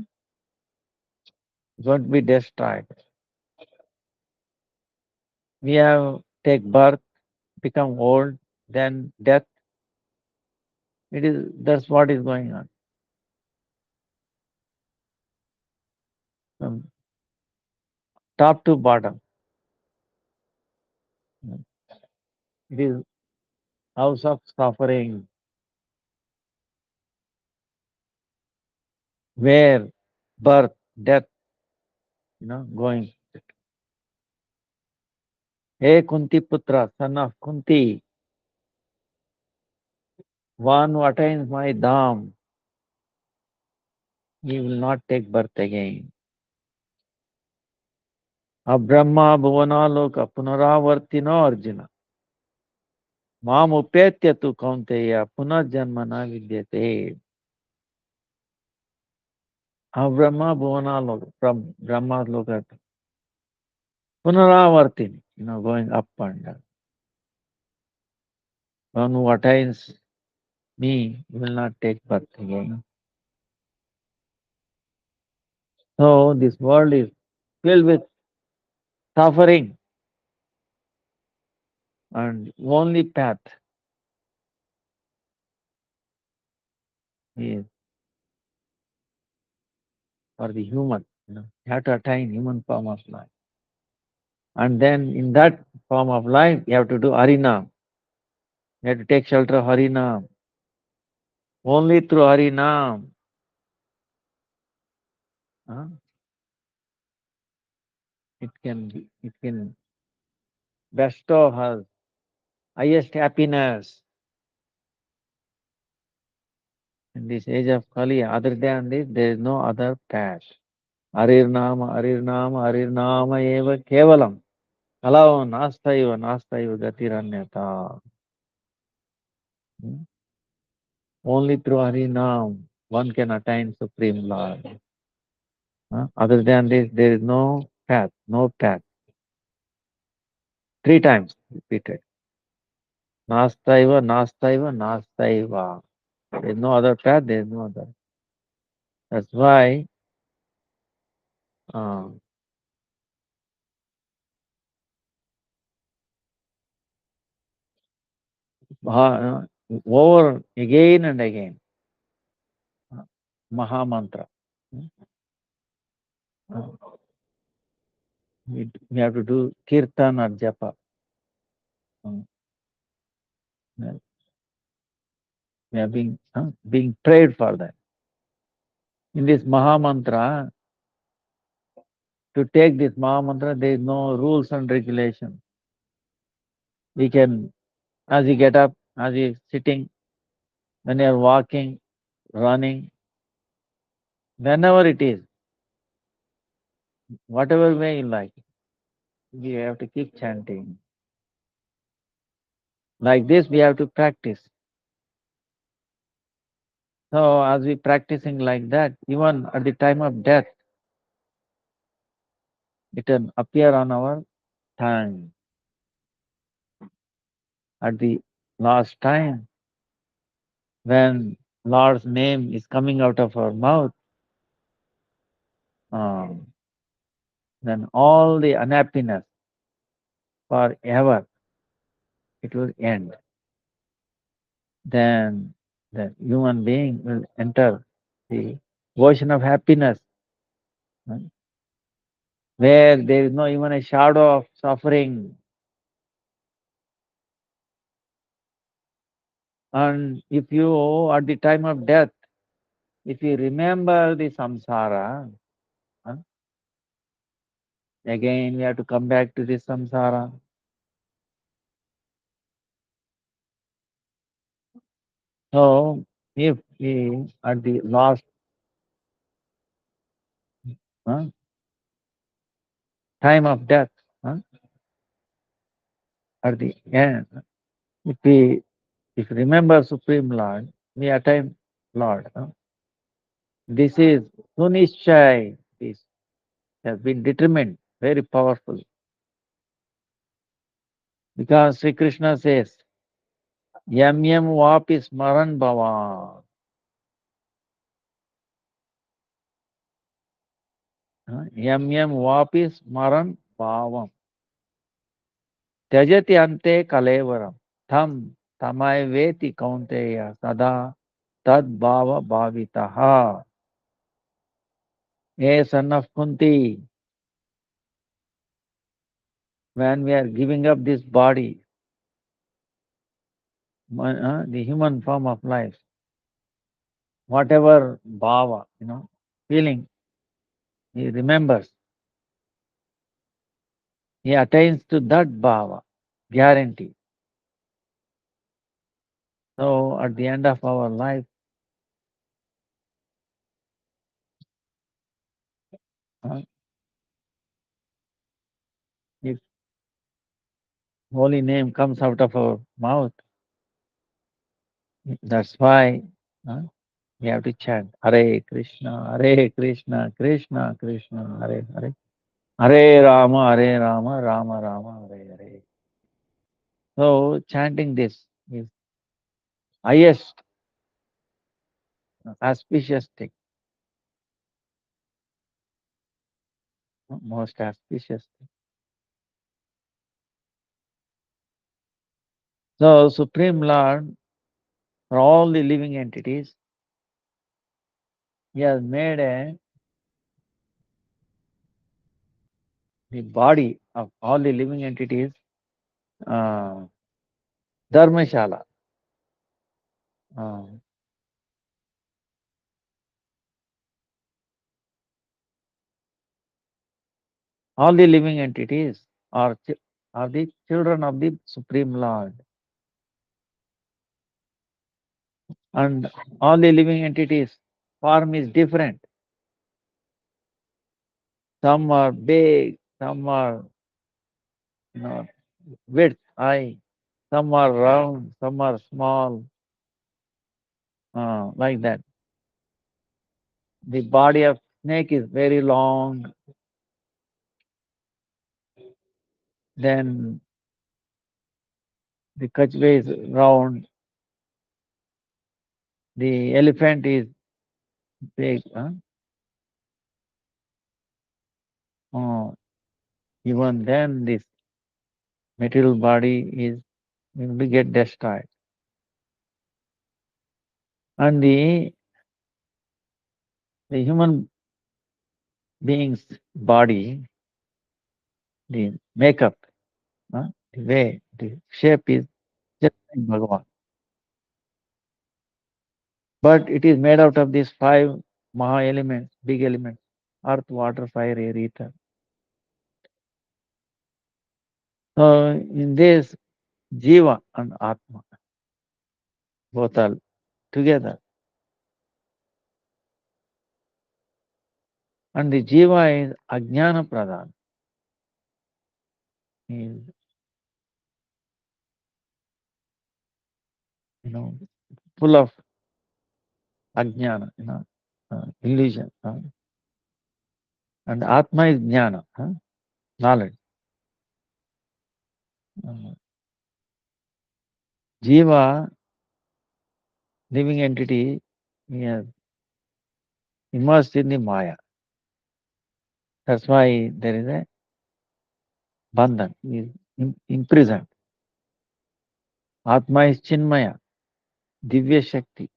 Going to be destroyed. We have take birth, become old, then death. That's what is going on. From top to bottom. It is house of suffering, where birth, death, going. Hey Kunti Putra, son of Kunti, one who attains my dham, he will not take birth again. Abrahma bhuvanaloka punaravartino Arjuna. Mam upetya tu kaunteya punarjanmana vidyate. Abrahma bhuvanaloka, from Brahma's loka. Punaravartini, going up and down. One who attains me will not take birth again. So this world is filled with suffering, and only path is for the human. You have to attain human form of life. And then in that form of life, you have to do Harinam. You have to take shelter of Harinam. Only through Harinam, uh, it can bestow us highest happiness in this age of Kali. Other than this, there is no other path. Harirnama, Harirnama, Harirnama eva kevalam. Kalau nastaiva, nastaiva gatiranyata. Hmm? Only through Harinam one can attain Supreme Lord. Other than this, there is no path, no path. 3 times repeated. Nastaiva, nastaiva, nastaiva. There is no other path, there is no other. That's why uh, over again and again, Maha Mantra. Uh, we have to do Kirtan or Japa. Um, We are being prayed for that. In this Maha Mantra, to take this Maha Mantra, there is no rules and regulations. We can, as you get up, as you sitting, when you are walking, running, whenever it is, whatever way you like, we have to keep chanting. Like this, we have to practice. So, as we practicing like that, even at the time of death, it can appear on our tongue. At the last time, when Lord's name is coming out of our mouth, um, then all the unhappiness forever it will end. Then the human being will enter the ocean of happiness, right, where there is no even a shadow of suffering. And if you, at the time of death, if you remember the samsara, huh, again we have to come back to this samsara. So, if we, at the last huh, time of death, huh, at the end, if we remember Supreme Lord, we attain Lord. Huh? This is Sunishchay. This has been determined, very powerful. Because Sri Krishna says, Yam yam vapi smaran bhavan. Yam yam vapi smaran bhavam. Tyajati ante kalevaram. Tham tamai veti kaunteya sada tad bhava bhavitaha. A son of Kunti, when we are giving up this body, the human form of life, whatever bhava, feeling, he remembers, he attains to that bhava, guarantee. So at the end of our life, uh, holy name comes out of our mouth. That's why huh, we have to chant Hare Krishna, Krishna Krishna, Hare Hare, Hare Rama, Rama Rama, Hare Hare. So chanting this is highest auspicious thing, most auspicious thing. So Supreme Lord, for all the living entities, He has made the body of all the living entities uh, Dharmashala. Uh, all the living entities are the children of the Supreme Lord. And all the living entities, form is different. Some are big, some are you know, width, high, some are round, some are small, like that. The body of snake is very long, then the kachwe is round, the elephant is big. Uh, even then this material body is will be get destroyed. And the human being's body, the makeup, the way, the shape is just like Bhagavan. But it is made out of these five Maha elements, big elements, earth, water, fire, air, ether. So in this, Jiva and Atma, both are together. And the Jiva is Ajnana Pradhan, is, full of Ajnana, illusion. And Atma is Jnana, knowledge. Uh, Jiva, living entity, is immersed in the Maya. That's why there is a bandhan, is imprisoned. Atma is Chinmaya, Divya Shakti.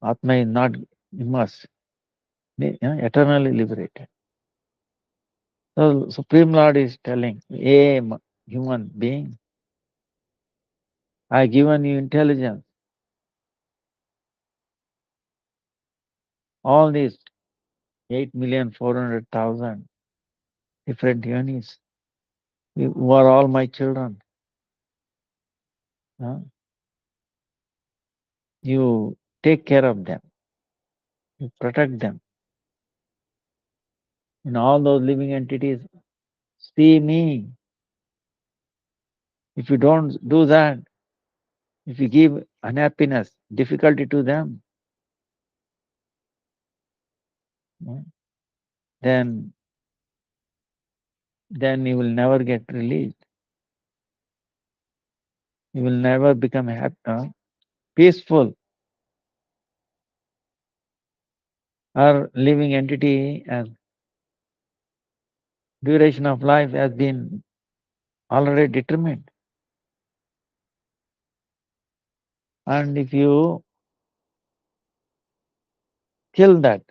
Atma is not immersed, eternally liberated. So Supreme Lord is telling, hey, human being, I given you intelligence. All these 8,400,000 different yonis, who are all my children. You take care of them. You protect them. And all those living entities see me. If you don't do that, if you give unhappiness, difficulty to them, then you will never get released. You will never become happy, peaceful. Our living entity as duration of life has been already determined. And if you kill that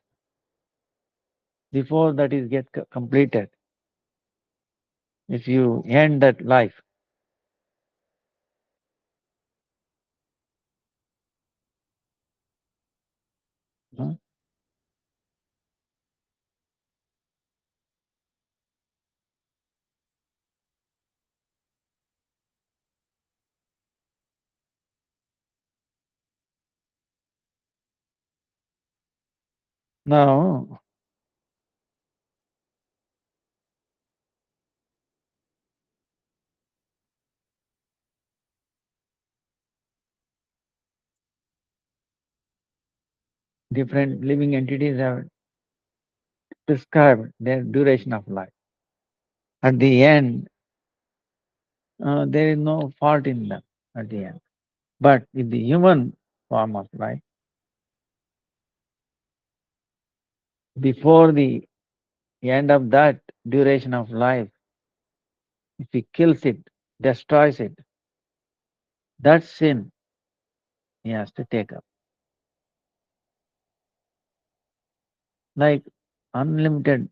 before that is get completed, if you end that life, now Different living entities have prescribed their duration of life. At the end, there is no fault in them at the end. But in the human form of life, before the end of that duration of life, if he kills it, destroys it, that sin he has to take up. Like unlimited,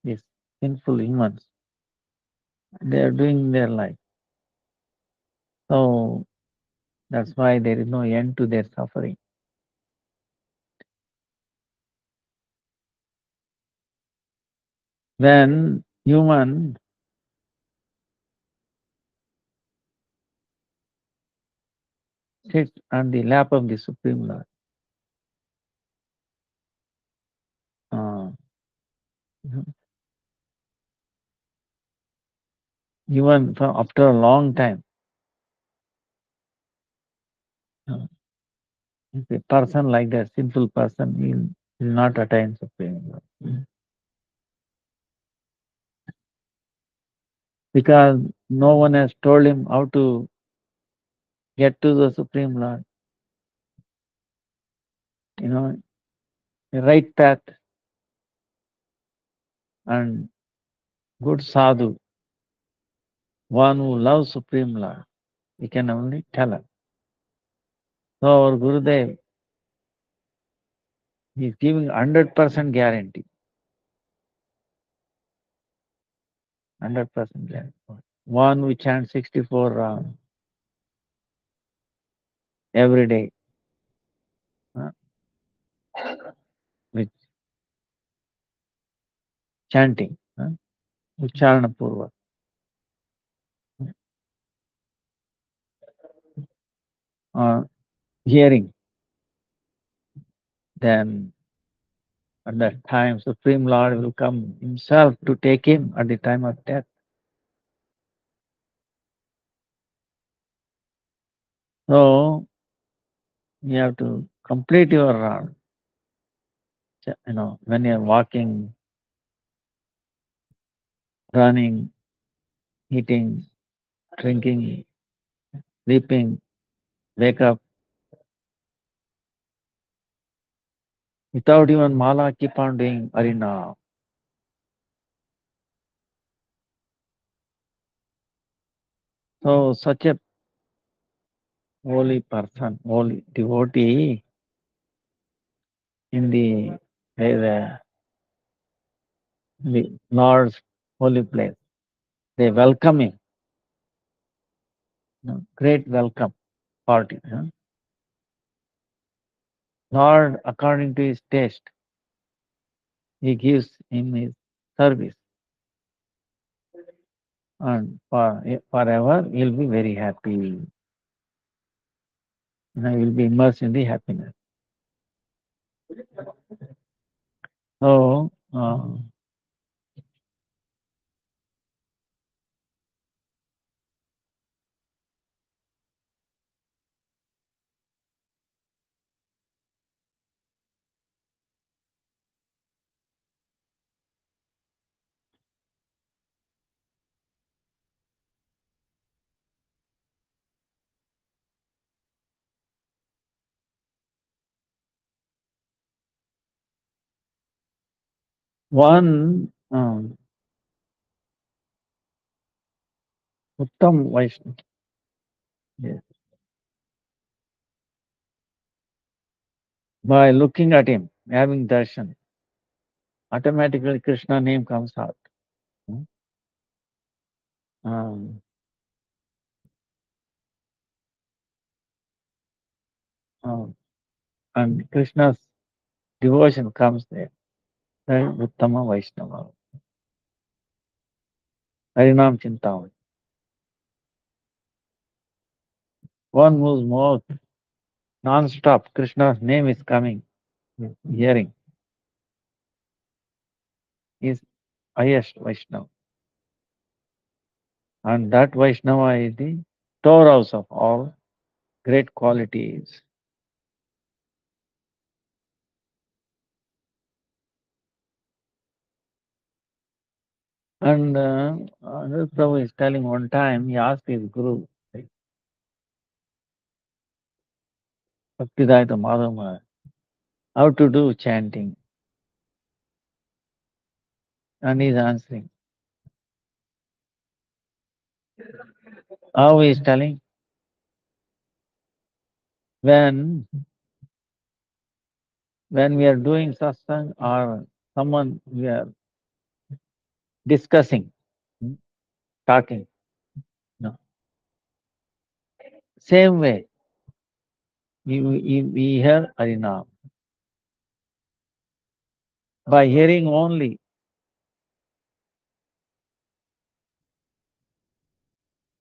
these sinful humans, they are doing their life. So that's why there is no end to their suffering. When human sits on the lap of the Supreme Lord, uh, even after a long time, uh, if a person like that, sinful person, will not attain Supreme Lord. Because no one has told him how to get to the Supreme Lord. You know, the right path and good sadhu, one who loves Supreme Lord, he can only tell us. So our Gurudev is giving 100% guarantee. 100% guarantee. One who chants 64 rounds every day, uh, with chanting, Ucharana Purva, uh, hearing, then at that time Supreme Lord will come himself to take him at the time of death. So you have to complete your when you're walking, running, eating, drinking, sleeping, wake up, without even mala, keep on doing arina. So such a holy person, holy devotee in the Lord's holy place, they welcome him. Great welcome party. Lord, according to his taste, he gives him his service, and forever he'll be very happy. He'll be immersed in the happiness. So, one Uttam Vaishnava, yes, by looking at him, having darshan, automatically Krishna name comes out. Um, um, and Krishna's devotion comes there. That is Uttama Vaishnava. Harinam Chintamani. One whose mouth non-stop, Krishna's name is coming, hearing, is highest Vaishnava. And that Vaishnava is the storehouse of all great qualities. And Aniruddha Prabhu is telling one time, he asked his guru, Bhakti-Vidanta Madhava Maharaj, how to do chanting. And he is answering. How he is telling? When we are doing satsang or someone we are discussing, hmm, talking, no. Same way, we hear Harinam. By hearing only,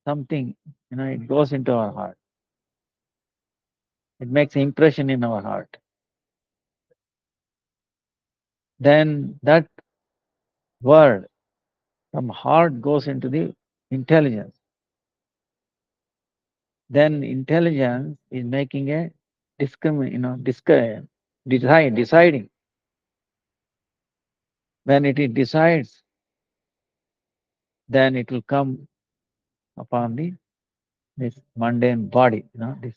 something, it goes into our heart. It makes impression in our heart. Then that word from heart goes into the intelligence. Then intelligence is making a deciding. When it decides, then it will come upon this mundane body, this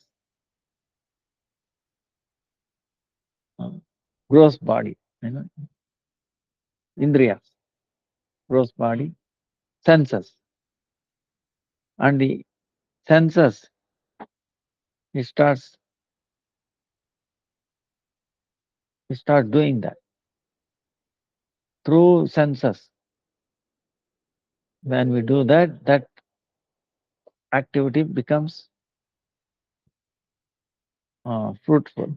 uh, gross body, indriyas, gross body, senses, and the senses, it starts doing that through senses. When we do that, that activity becomes fruitful.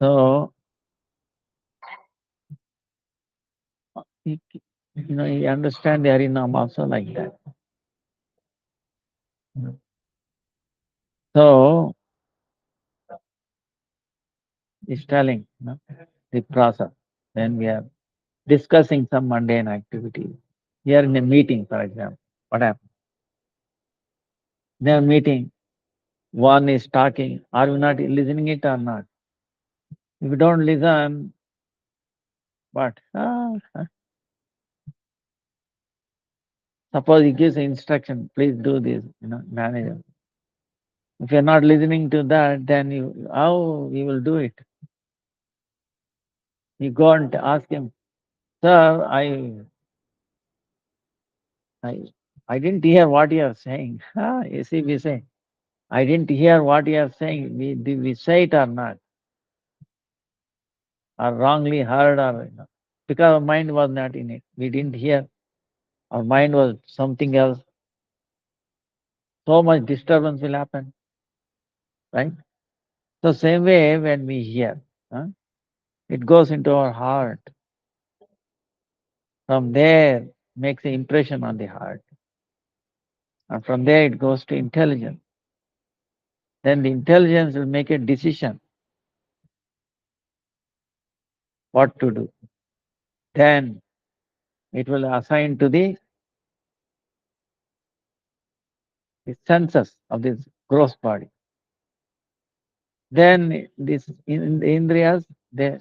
So you understand the Harinam also like that. So it's telling the process when we are discussing some mundane activity. We are in a meeting, for example. What happens? They are meeting. One is talking. Are we not listening it or not? If we don't listen, what? Suppose he gives instruction, please do this, manager. If you're not listening to that, then how you will do it? You go and ask him, sir, I, I didn't hear what you are saying. You see, we say, I didn't hear what you are saying. Did we say it or not? Or wrongly heard, or because our mind was not in it. We didn't hear. Our mind was something else. So much disturbance will happen, right? So same way when we hear, it goes into our heart. From there, makes an impression on the heart. And from there it goes to intelligence. Then the intelligence will make a decision what to do. Then it will assign to the senses of this gross body. Then this in the indriyas, they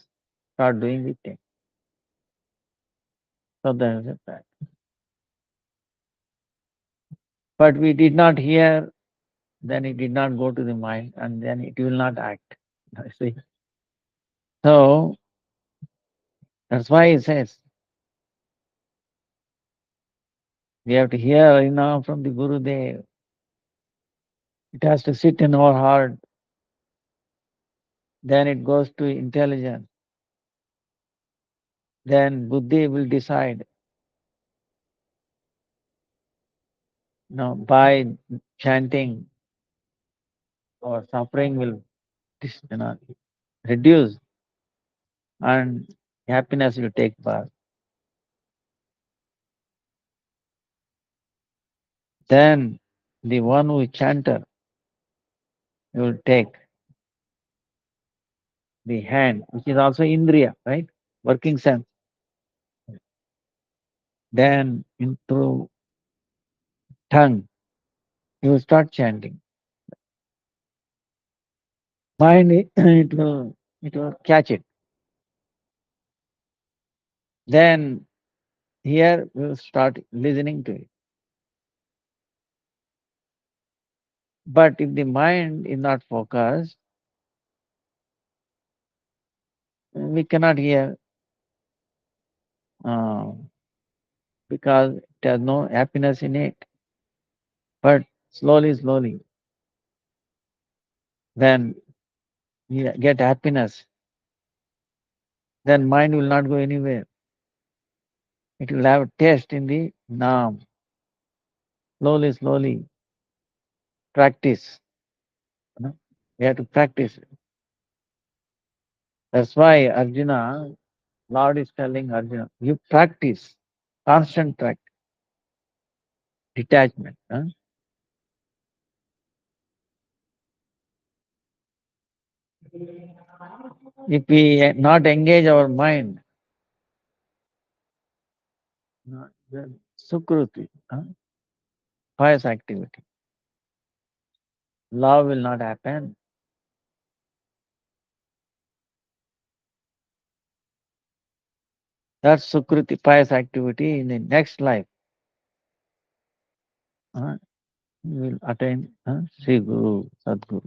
start doing the thing. So that is a fact. But we did not hear, then it did not go to the mind, and then it will not act. See? So that's why he says we have to hear from the Guru Dev. It has to sit in our heart. Then it goes to intelligence. Then Buddhi will decide. By chanting, our suffering will reduce and happiness will take birth. Then the one who is chanter will take the hand, which is also indriya, right? Working sense. Then through tongue, you will start chanting. Mind it will catch it. then here we will start listening to it. But if the mind is not focused, we cannot hear uh, because it has no happiness in it. But slowly, slowly, then we get happiness. Then mind will not go anywhere. It will have a taste in the Naam. Slowly, slowly, practice. You know? We have to practice. That's why Arjuna, Lord is telling Arjuna, you practice, constant practice, detachment. Huh? If we not engage our mind, then Sukruti, pious activity, love will not happen. That's Sukruti, pious activity in the next life. We will attain Sri Guru, Sadguru.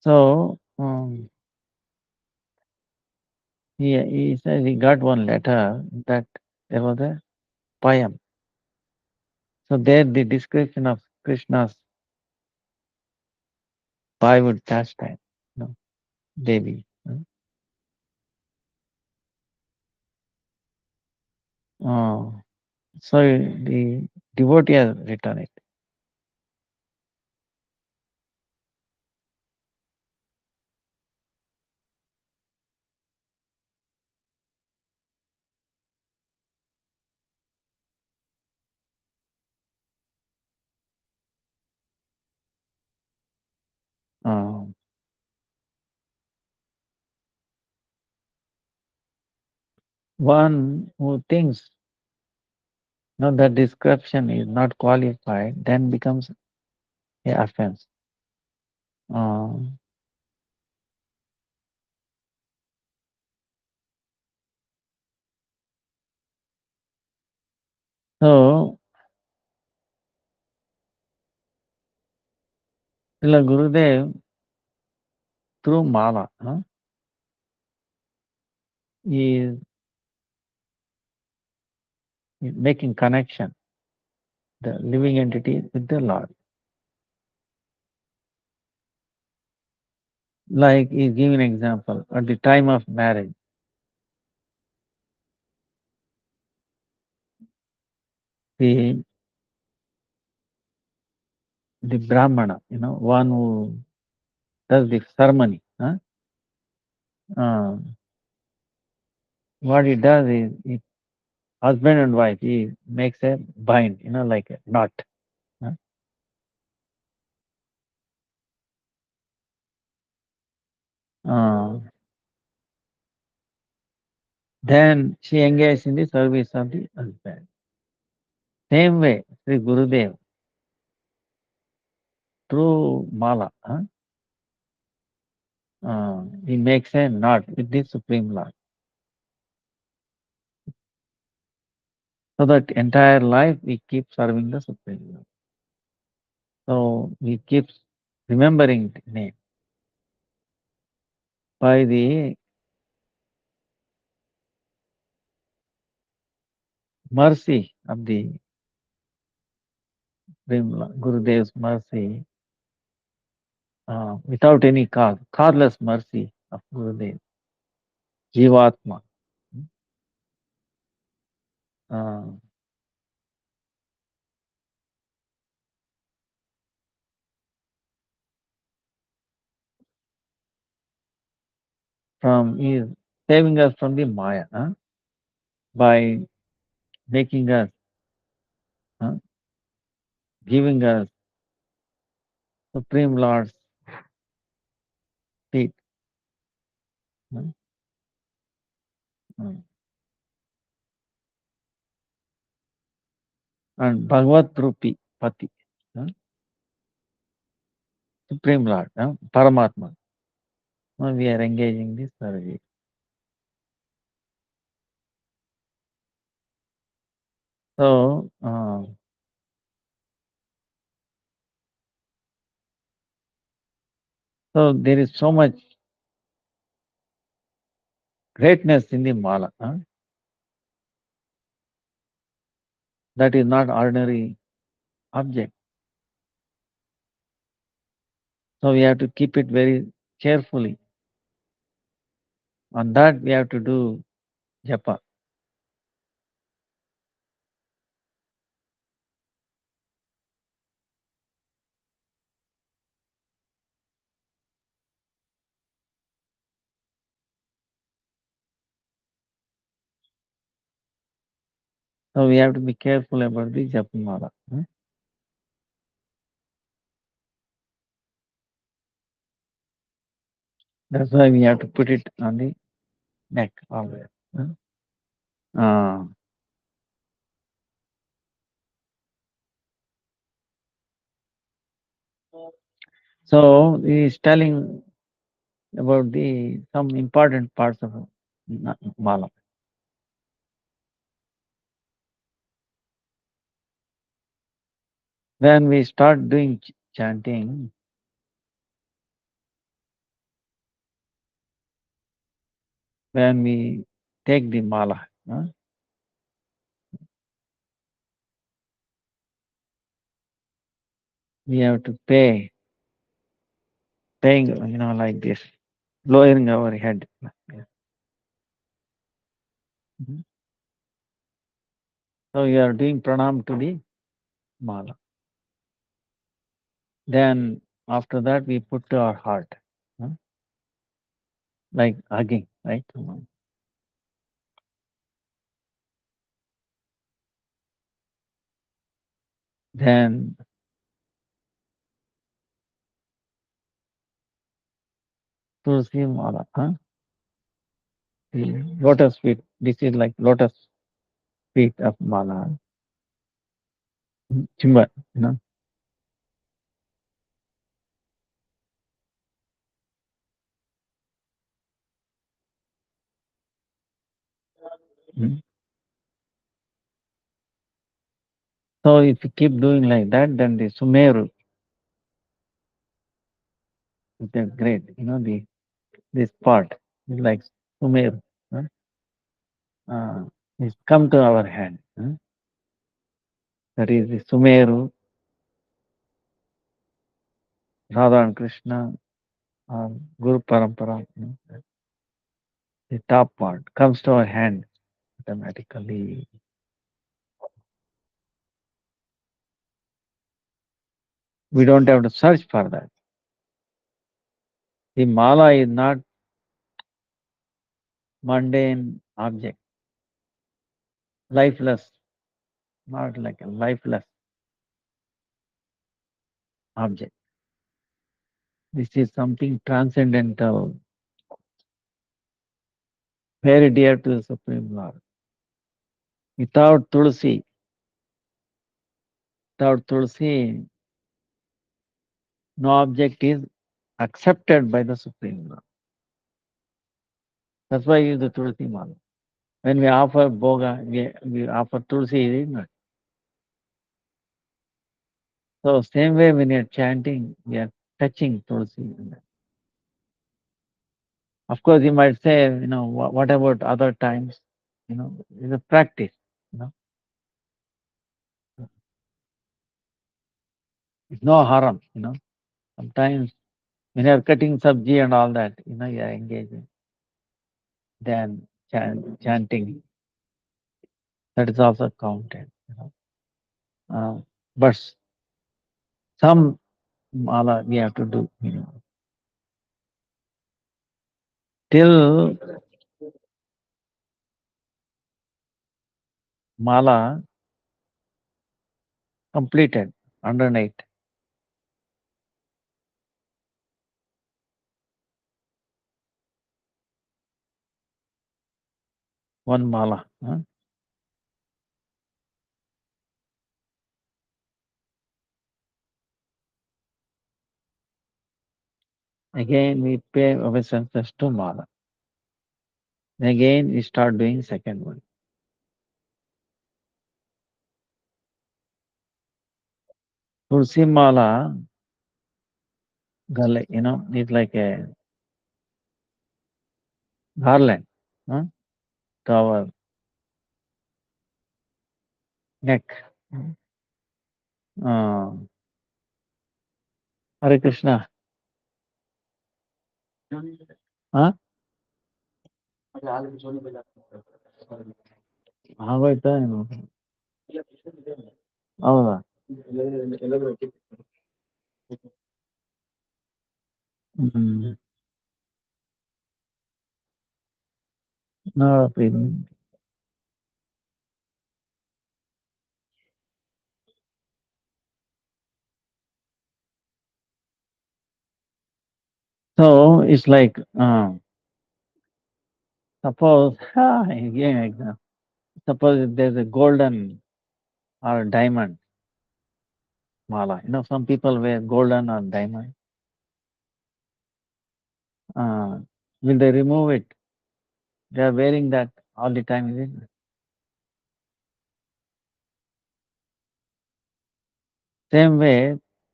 So he says he got one letter that there was a poem. So there the description of Krishna's boyhood pastime, Devi. Oh, so the devotee has written it. Oh, one who thinks that description is not qualified, then becomes a offense. Oh, so Srila Gurudev through Mala is making connection, the living entity with the Lord. Like he's giving an example at the time of marriage, the the Brahmana, one who does the ceremony. Uh, what he does is, husband and wife, he makes a bind, like a knot. Huh? Uh, then she engaged in the service of the husband. Same way, Sri Gurudev, through Mala, he makes a knot with the Supreme Lord. So that entire life we keep serving the Supreme Lord. So we keep remembering the name by the mercy of the Supreme Lord, Gurudev's mercy, without any cause, causeless mercy of Gurudev, Jivatma. Uh, he is saving us from the Maya by making us, uh, giving us Supreme Lord's feet. uh, uh, and Bhagavad Rupi Pati. huh? Supreme Lord, Paramatma. Now we are engaging this service. So, so there is so much greatness in the mala. That is not ordinary object. So we have to keep it very carefully. On that we have to do japa. So we have to be careful about the japa mala. That's why we have to put it on the neck always. Uh, so he is telling about the some important parts of mala. When we start doing chanting, when we take the mala, we have to paying, like this, lowering our head. Mhm. So you are doing pranam to the mala. Then after that we put to our heart, like hugging, right? Then Tulsi mala, the lotus feet. This is like lotus feet of mala, chimba, Mm. So if you keep doing like that, then the Sumeru, which is great, this part is like Sumeru. It's come to our hand. That is the Sumeru, Radha and Krishna, Guru Parampara. The top part comes to our hand automatically. We don't have to search for that. The mala is not mundane object, lifeless, not like a lifeless object. This is something transcendental, very dear to the Supreme Lord. Without Tulsi, no object is accepted by the Supreme Lord. That's why we use the Tulsi Mala. When we offer Bhoga, we offer Tulsi, isn't it? So same way when you're chanting, we are touching Tulsi. Of course, you might say, what about other times? It's a practice. You know, it's no haram. Sometimes when you're cutting sabji and all that, you're engaging. Then chanting, that is also counted. But some mala we have to do. Till mala completed, 108. One mala. Again, we pay obeisances to Mala. Again, we start doing second one. Tulsi Mala, it's like a garland, huh, to our neck. Uh, Hare Krishna. Huh? ಆಗೋಯ್ತಾ ಏನು ಹೌದಾ ಹ್ಮ್ ನೋಡಪ್ಪ ಇದು so it's like suppose again example. Suppose if there's a golden or diamond mala, some people wear golden or diamond. Will they remove it? They are wearing that all the time, is it? Same way,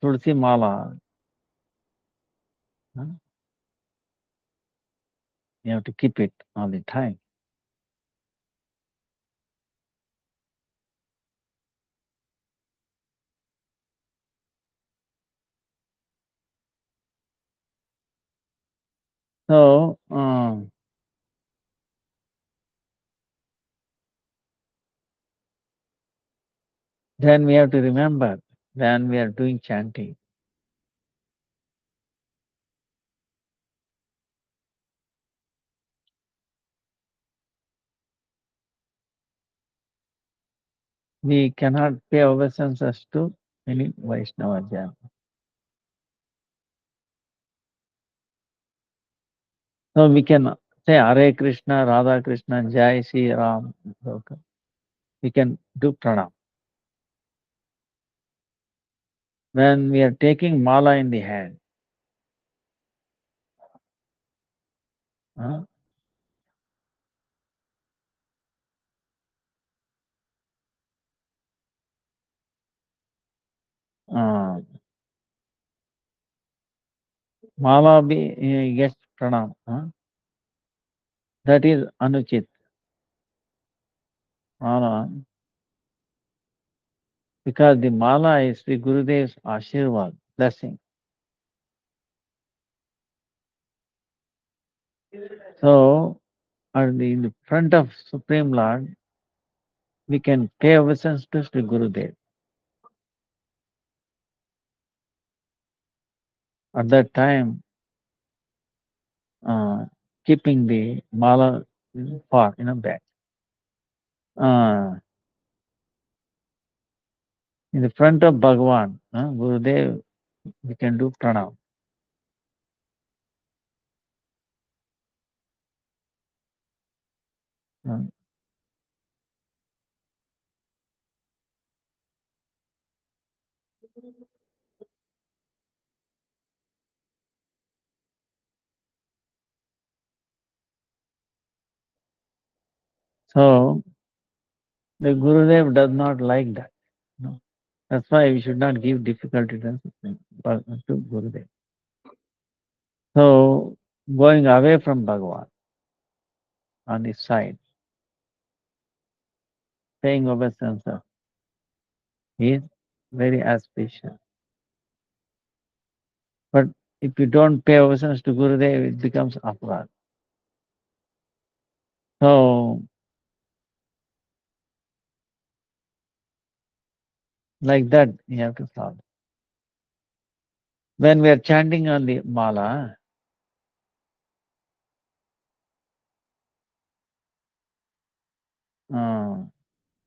Tulsi Mala, huh, you have to keep it all the time. So, then we have to remember when we are doing chanting, we cannot pay obeisances to any Vaishnava Jana. So we can say Hare Krishna, Radha Krishna, Jai Sri Ram. Okay. We can do pranam. When we are taking mala in the hand, huh, uh, mala gets pranam. Huh? That is anuchit. Mala, because the mala is the Gurudev's Ashirvad, blessing. So, in the front of Supreme Lord, we can pay obeisance to Sri Gurudev. At that time, keeping the mala far back. In the front of Bhagavan, Gurudev, we can do pranam. Uh, so, the Gurudev does not like that. No. That's why we should not give difficulty to Gurudev. So, going away from Bhagavan on his side, paying obeisance is very auspicious. But if you don't pay obeisance to Gurudev, it becomes aparad. So, like that, you have to solve. When we are chanting on the mala,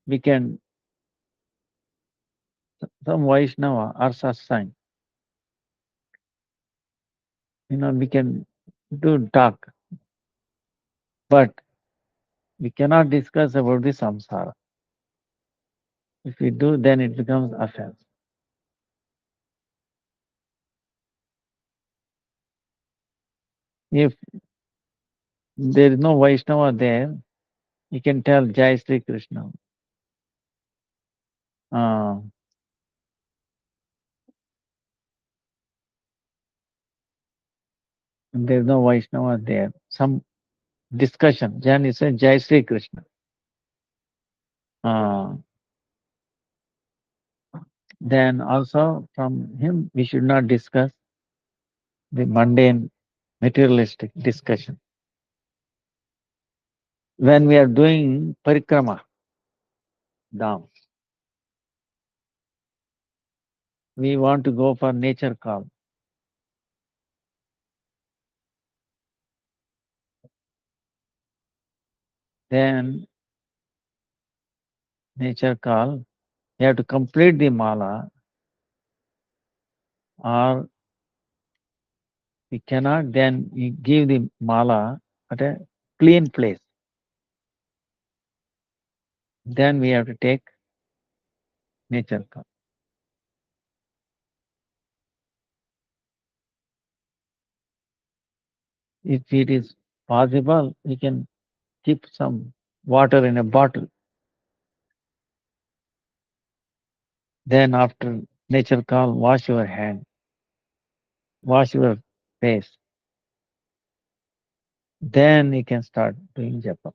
we can, some Vaishnava or satsang, we can do talk, but we cannot discuss about the samsara. If we do, then it becomes offense. If there is no Vaishnava there, you can tell Jai Sri Krishna. Uh, there is no Vaishnava there. Some discussion. Then you say Jai Sri Krishna. Uh, then also from him we should not discuss the mundane materialistic discussion. When we are doing parikrama, dham, we want to go for nature call. Then nature call, you have to complete the mala, or we cannot, then we give the mala at a clean place. Then we have to take nature call. If it is possible, we can keep some water in a bottle. Then after nature call, wash your hand, wash your face. Then you can start doing japa.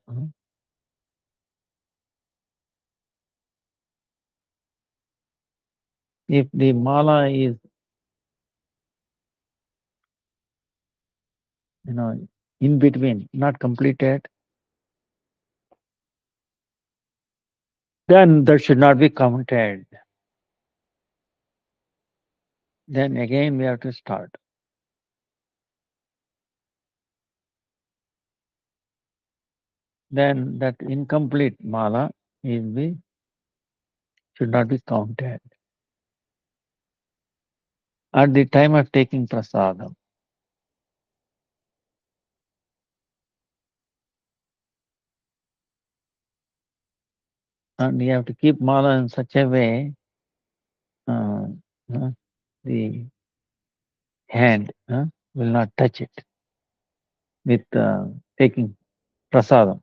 If the mala is, in between, not completed, then that should not be counted. Then again we have to start. Then that incomplete mala should not be counted. At the time of taking prasadam, and you have to keep mala in such a way, uh, uh, the hand will not touch it with taking prasadam.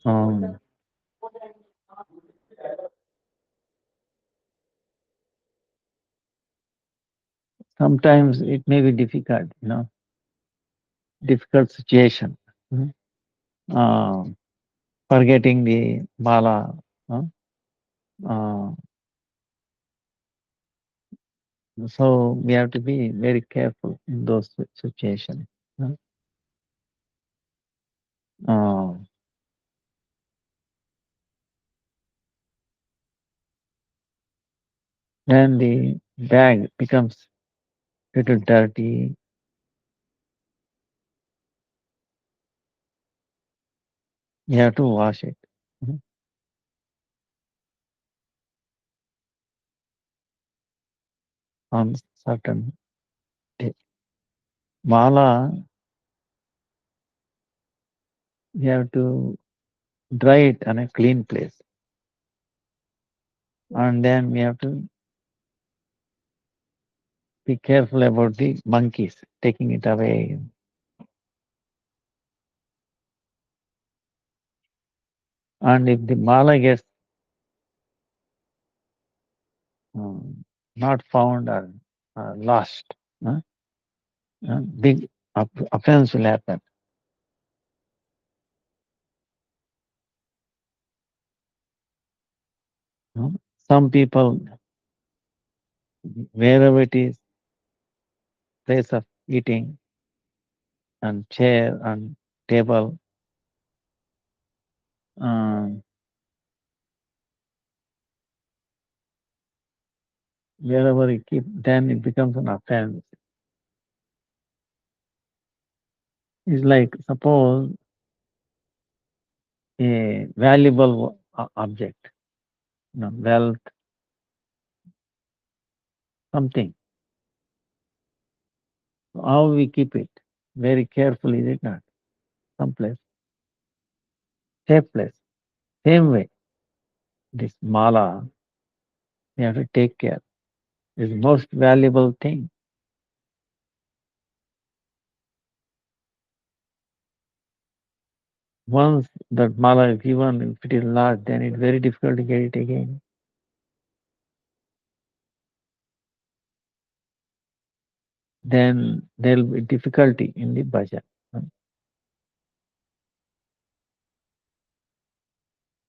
Um, Sometimes it may be difficult, difficult situation. Uh, Forgetting the mala. Uh, so we have to be very careful in those situations. Uh, then the bag becomes little dirty. You have to wash it on certain day. Mala, you have to dry it on a clean place. And then we have to be careful about the monkeys taking it away. And if the mala gets not found or lost, big offense will happen. Some people, wherever it is, place of eating and chair and table, um, wherever you keep, then it becomes an offense. It's like, suppose a valuable object, wealth, something. How we keep it? Very carefully, is it not? Someplace. shapeless. Same way, this mala, we have to take care. It's the most valuable thing. Once that mala is given, if it is large, then it's very difficult to get it again. Then there will be difficulty in the bhajan.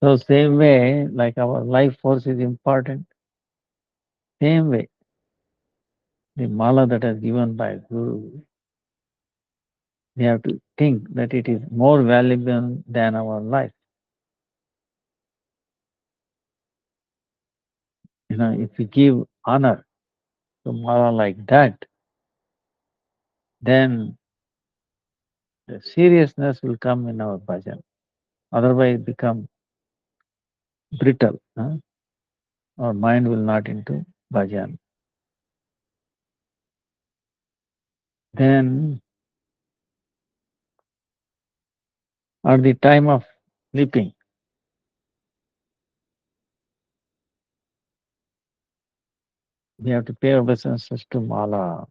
So same way, like our life force is important, same way, the mala that is given by Guru, we have to think that it is more valuable than our life. If we give honor to mala like that, then the seriousness will come in our bhajan. Otherwise, become brittle. Our mind will not into bhajan. Then, at the time of sleeping, we have to pay obeisances to mala.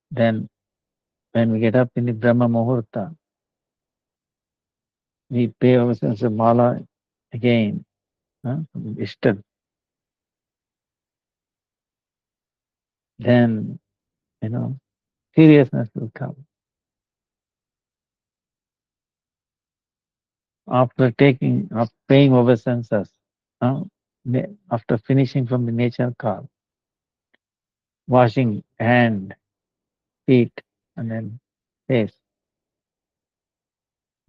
Then, when we get up in the Brahma Muhurta, we pay obeisances to mala again. Ishta. Then, seriousness will come. After paying obeisances, uh, after finishing from the nature call, washing hand, feet, and then face.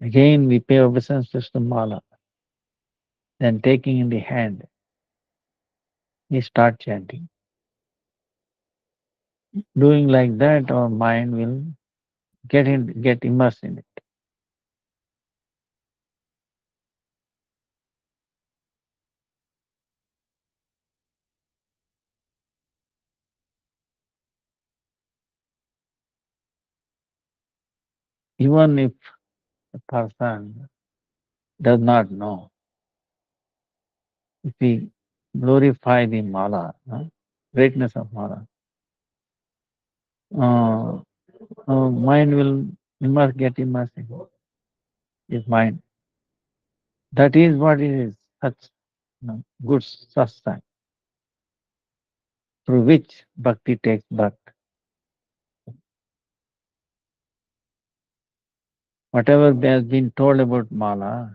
Again, we pay obeisances to mala. Then taking in the hand, we start chanting. Doing like that, our mind will get immersed in it. Even if a person does not know, if we glorify the mala, greatness of mala, uh, mind will get immersed in his mind. That is what it is, such good satsang, through which bhakti takes birth. Whatever has been told about mala,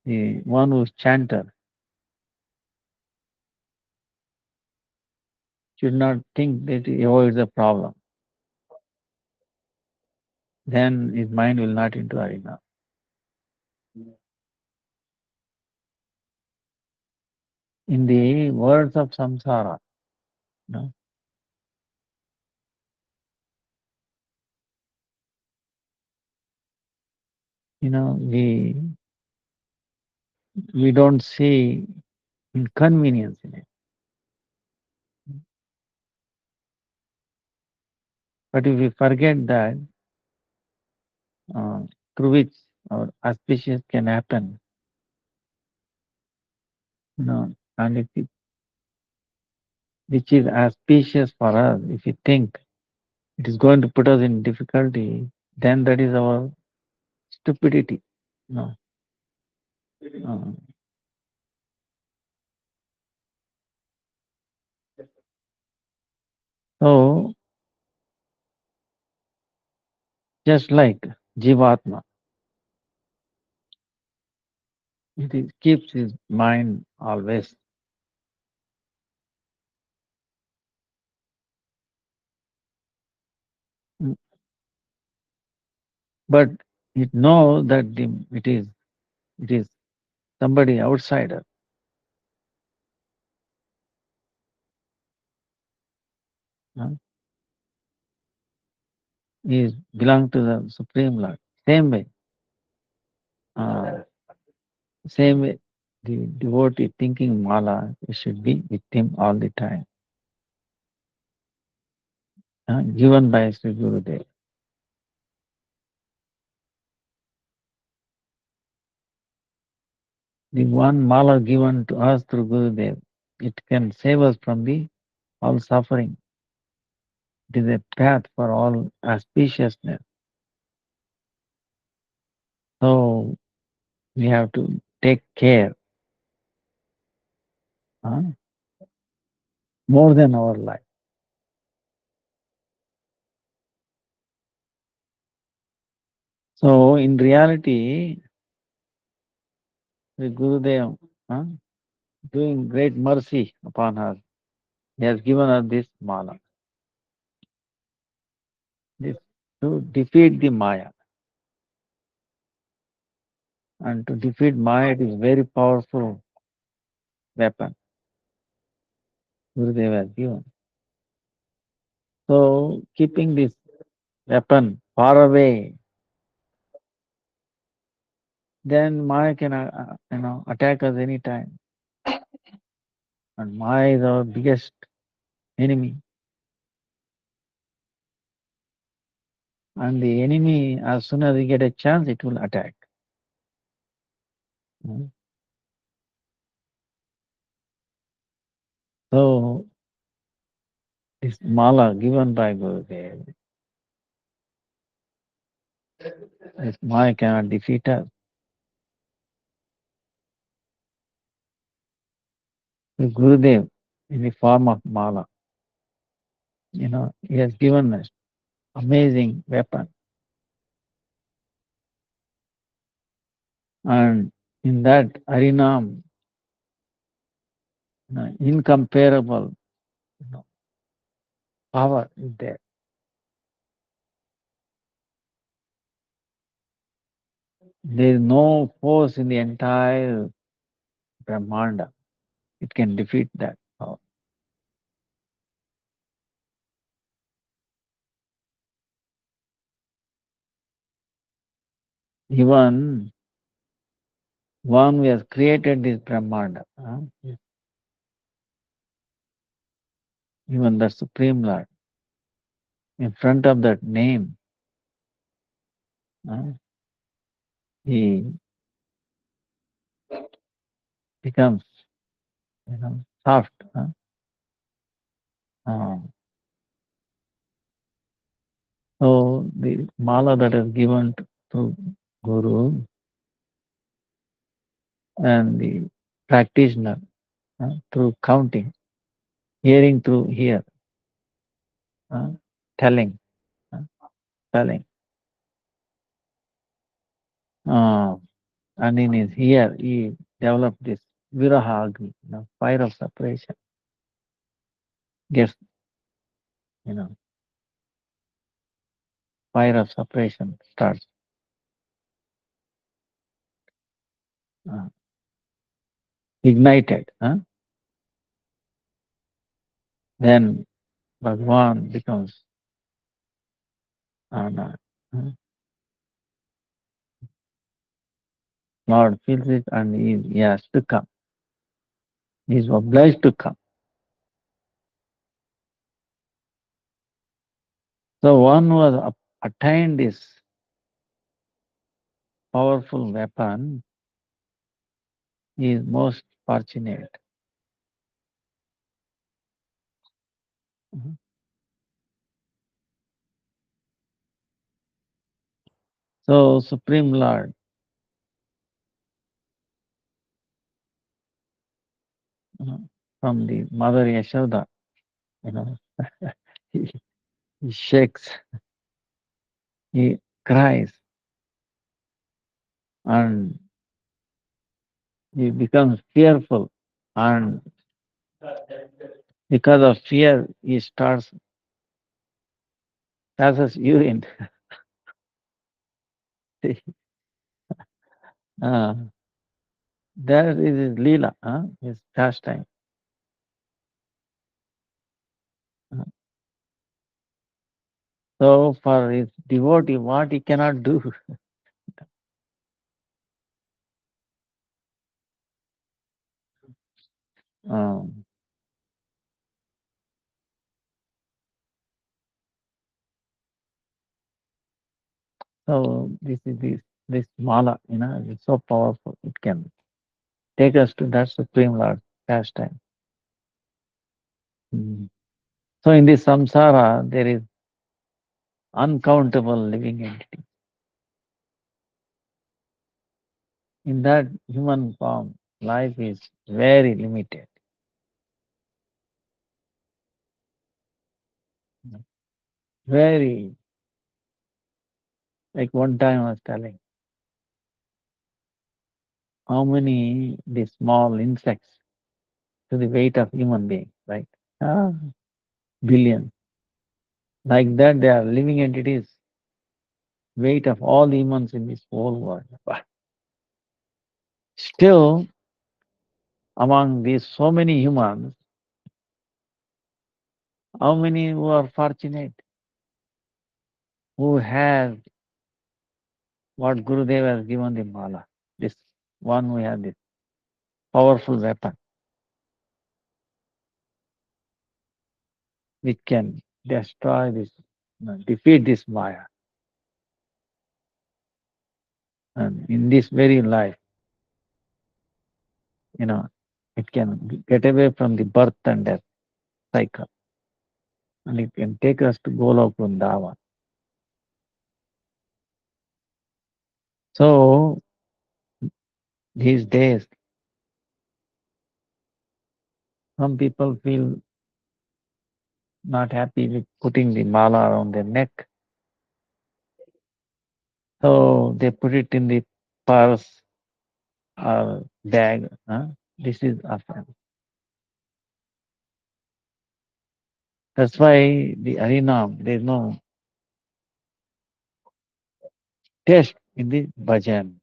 the one who's chanter should not think that he avoids the problem. Then his mind will not into arena. In the words of samsara, no, we don't see inconvenience in it. But if we forget that, uh, through which our auspicious can happen, and which is auspicious for us, if we think it is going to put us in difficulty, then that is our stupidity. No. Uh, so, just like Jivatma, keeps his mind always. But it knows that it is somebody outsider. Uh, he belong to the Supreme Lord. Same way. Uh, Same way. The devotee thinking mala should be with him all the time. Given by Sri Gurudev. The one mala given to us through Gurudev, it can save us from the all suffering. It is a path for all auspiciousness. So we have to take care, huh, more than our life. So in reality, the Gurudev, huh, doing great mercy upon us, he has given us this mala, this to defeat the Maya. And to defeat Maya, it is very powerful weapon Gurudev has given. So keeping this weapon far away, then Maya can attack us anytime. And Maya is our biggest enemy. And the enemy, as soon as he get a chance, it will attack. Mm. So this mala given by Gurudev, this Maya cannot defeat us. The Gurudev in the form of mala, he has given us amazing weapon. And in that Harinam, incomparable you know, power is there. There is no force in the entire Brahmanda. It can defeat that power. Even one who has created this Brahmanda, even the Supreme Lord, in front of that name, he becomes, soft. Uh, so the mala that is given to Guru and the practitioner through counting, hearing through ear, uh, telling, uh, telling. Uh, and in his ear, he developed this viraha agni, fire of separation. Gets, you know, fire of separation starts uh, ignited. Then Bhagwan becomes uh, uh, Lord feels it and he has to come. He is obliged to come. So one who has attained this powerful weapon is most fortunate. Mhm. So Supreme Lord, from the Mother Yashoda, you know, he, he shakes, he cries, and he becomes fearful, and because of fear, he starts passes urine. uh, that is his lila, his pastime. Uh, so for his devotee, what he cannot do. Um, so this is this mala, it's so powerful. It can. Take us to that Supreme Lord pastime. Mm. So in this samsara, there is uncountable living entity. In that human form, life is very limited. Very, like one time I was telling, how many these small insects to the weight of human being, right? Ah, billions. Like that, they are living entities, weight of all the humans in this whole world. But still, among these so many humans, how many who are fortunate, who have what Gurudev has given the mala, this one who has this powerful weapon, which can destroy this, defeat this Maya. And in this very life, you know, it can get away from the birth and death cycle. And it can take us to Golok Vrindavan. So these days, some people feel not happy with putting the mala around their neck. So they put it in the purse or bag. Huh? This is offense. That's why the Harinam, there is no taste in the bhajan.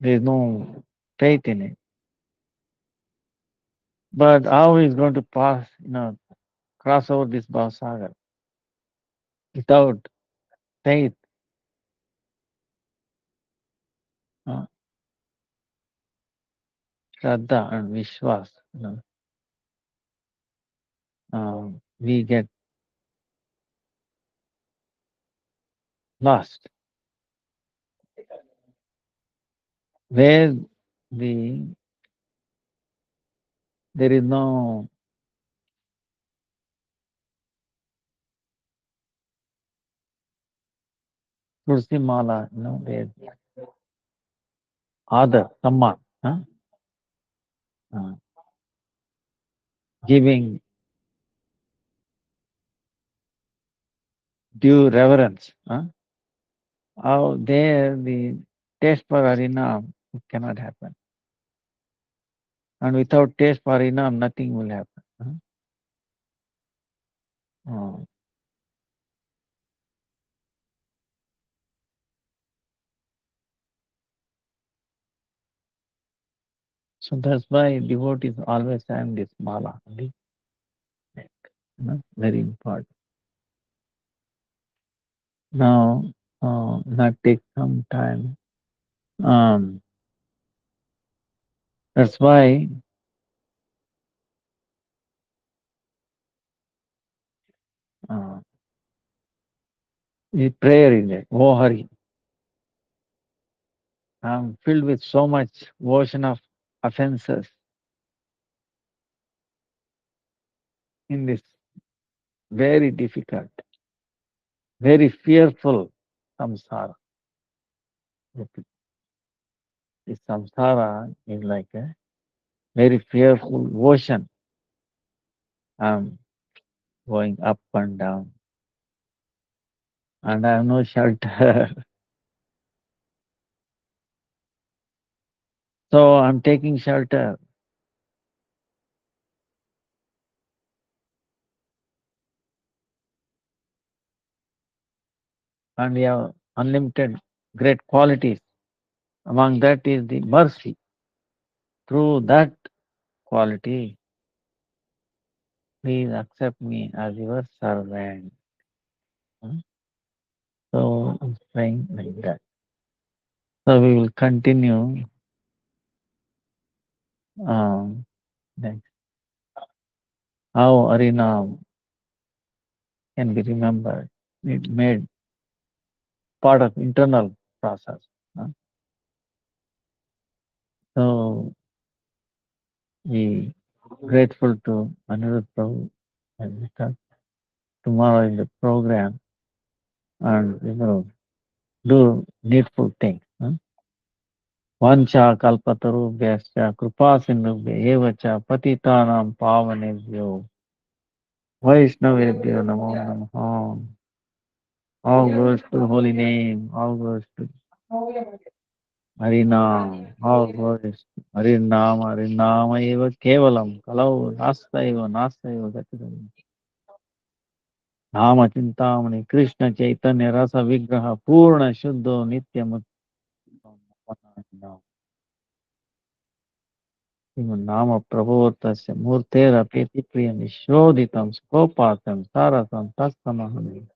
There is no faith in it. But how is going to pass, cross over this Bhavasagar without faith, uh, Shraddha and Vishwas? We get lost. Where the there is no Tulsi Mala, there's other, Samman, uh, giving due reverence. How there the taste for Harinam it cannot happen. And without taste for Harinam, nothing will happen. Uh, so that's why devotees always have this mala on the neck. Very important. Now, that takes some time. Um, that's why uh, the prayer is there. Oh Hari, I'm filled with so much ocean of offenses in this very difficult, very fearful samsara. This samsara is like a very fearful ocean. I'm going up and down, and I have no shelter. So I'm taking shelter, and we have unlimited great qualities. Among that is the mercy. Through that quality, please accept me as your servant. Hmm? So I'm praying like that. So we will continue um, next. How Harinam can be remembered. It made part of internal process. So we grateful to Aniruddha Prabhu and we start tomorrow in the program and do needful things. Vancha kalpatarubhyascha kripa sindhubhya eva cha patitanam pavanebhyo Vaishnavebhyo namo namaha. All goes to holy name, all goes to Harinam, all goes to Harinam, Harinama eva kevalam, kalau nastaiva gatiram. Nama Chintamani Krishna Chaitanya Rasa Vigraha Purna Shuddho Nityam Nama Prabhutasya Murtera Peti Priyam Ishodhitam Skopatam Sarasam Tastamahami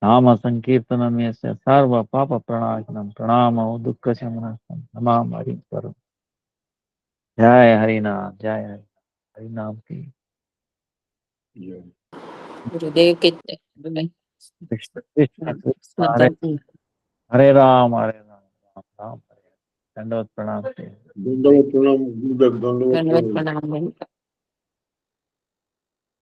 Nama Sankirtanam Yasya Sarva Papa Pranashanam Pranama Dukkha Shamanasam Namam Harinkaram Jai Harinam Jai Harinam Ki Gurudev ke Krishna Krishna Krishna Hare Hare Ram Hare Ram Ram Ram Hare Dandavat Pranam Dandavat Pranam, Gurudev, Dandavat Dandavat Pranam. Pranam.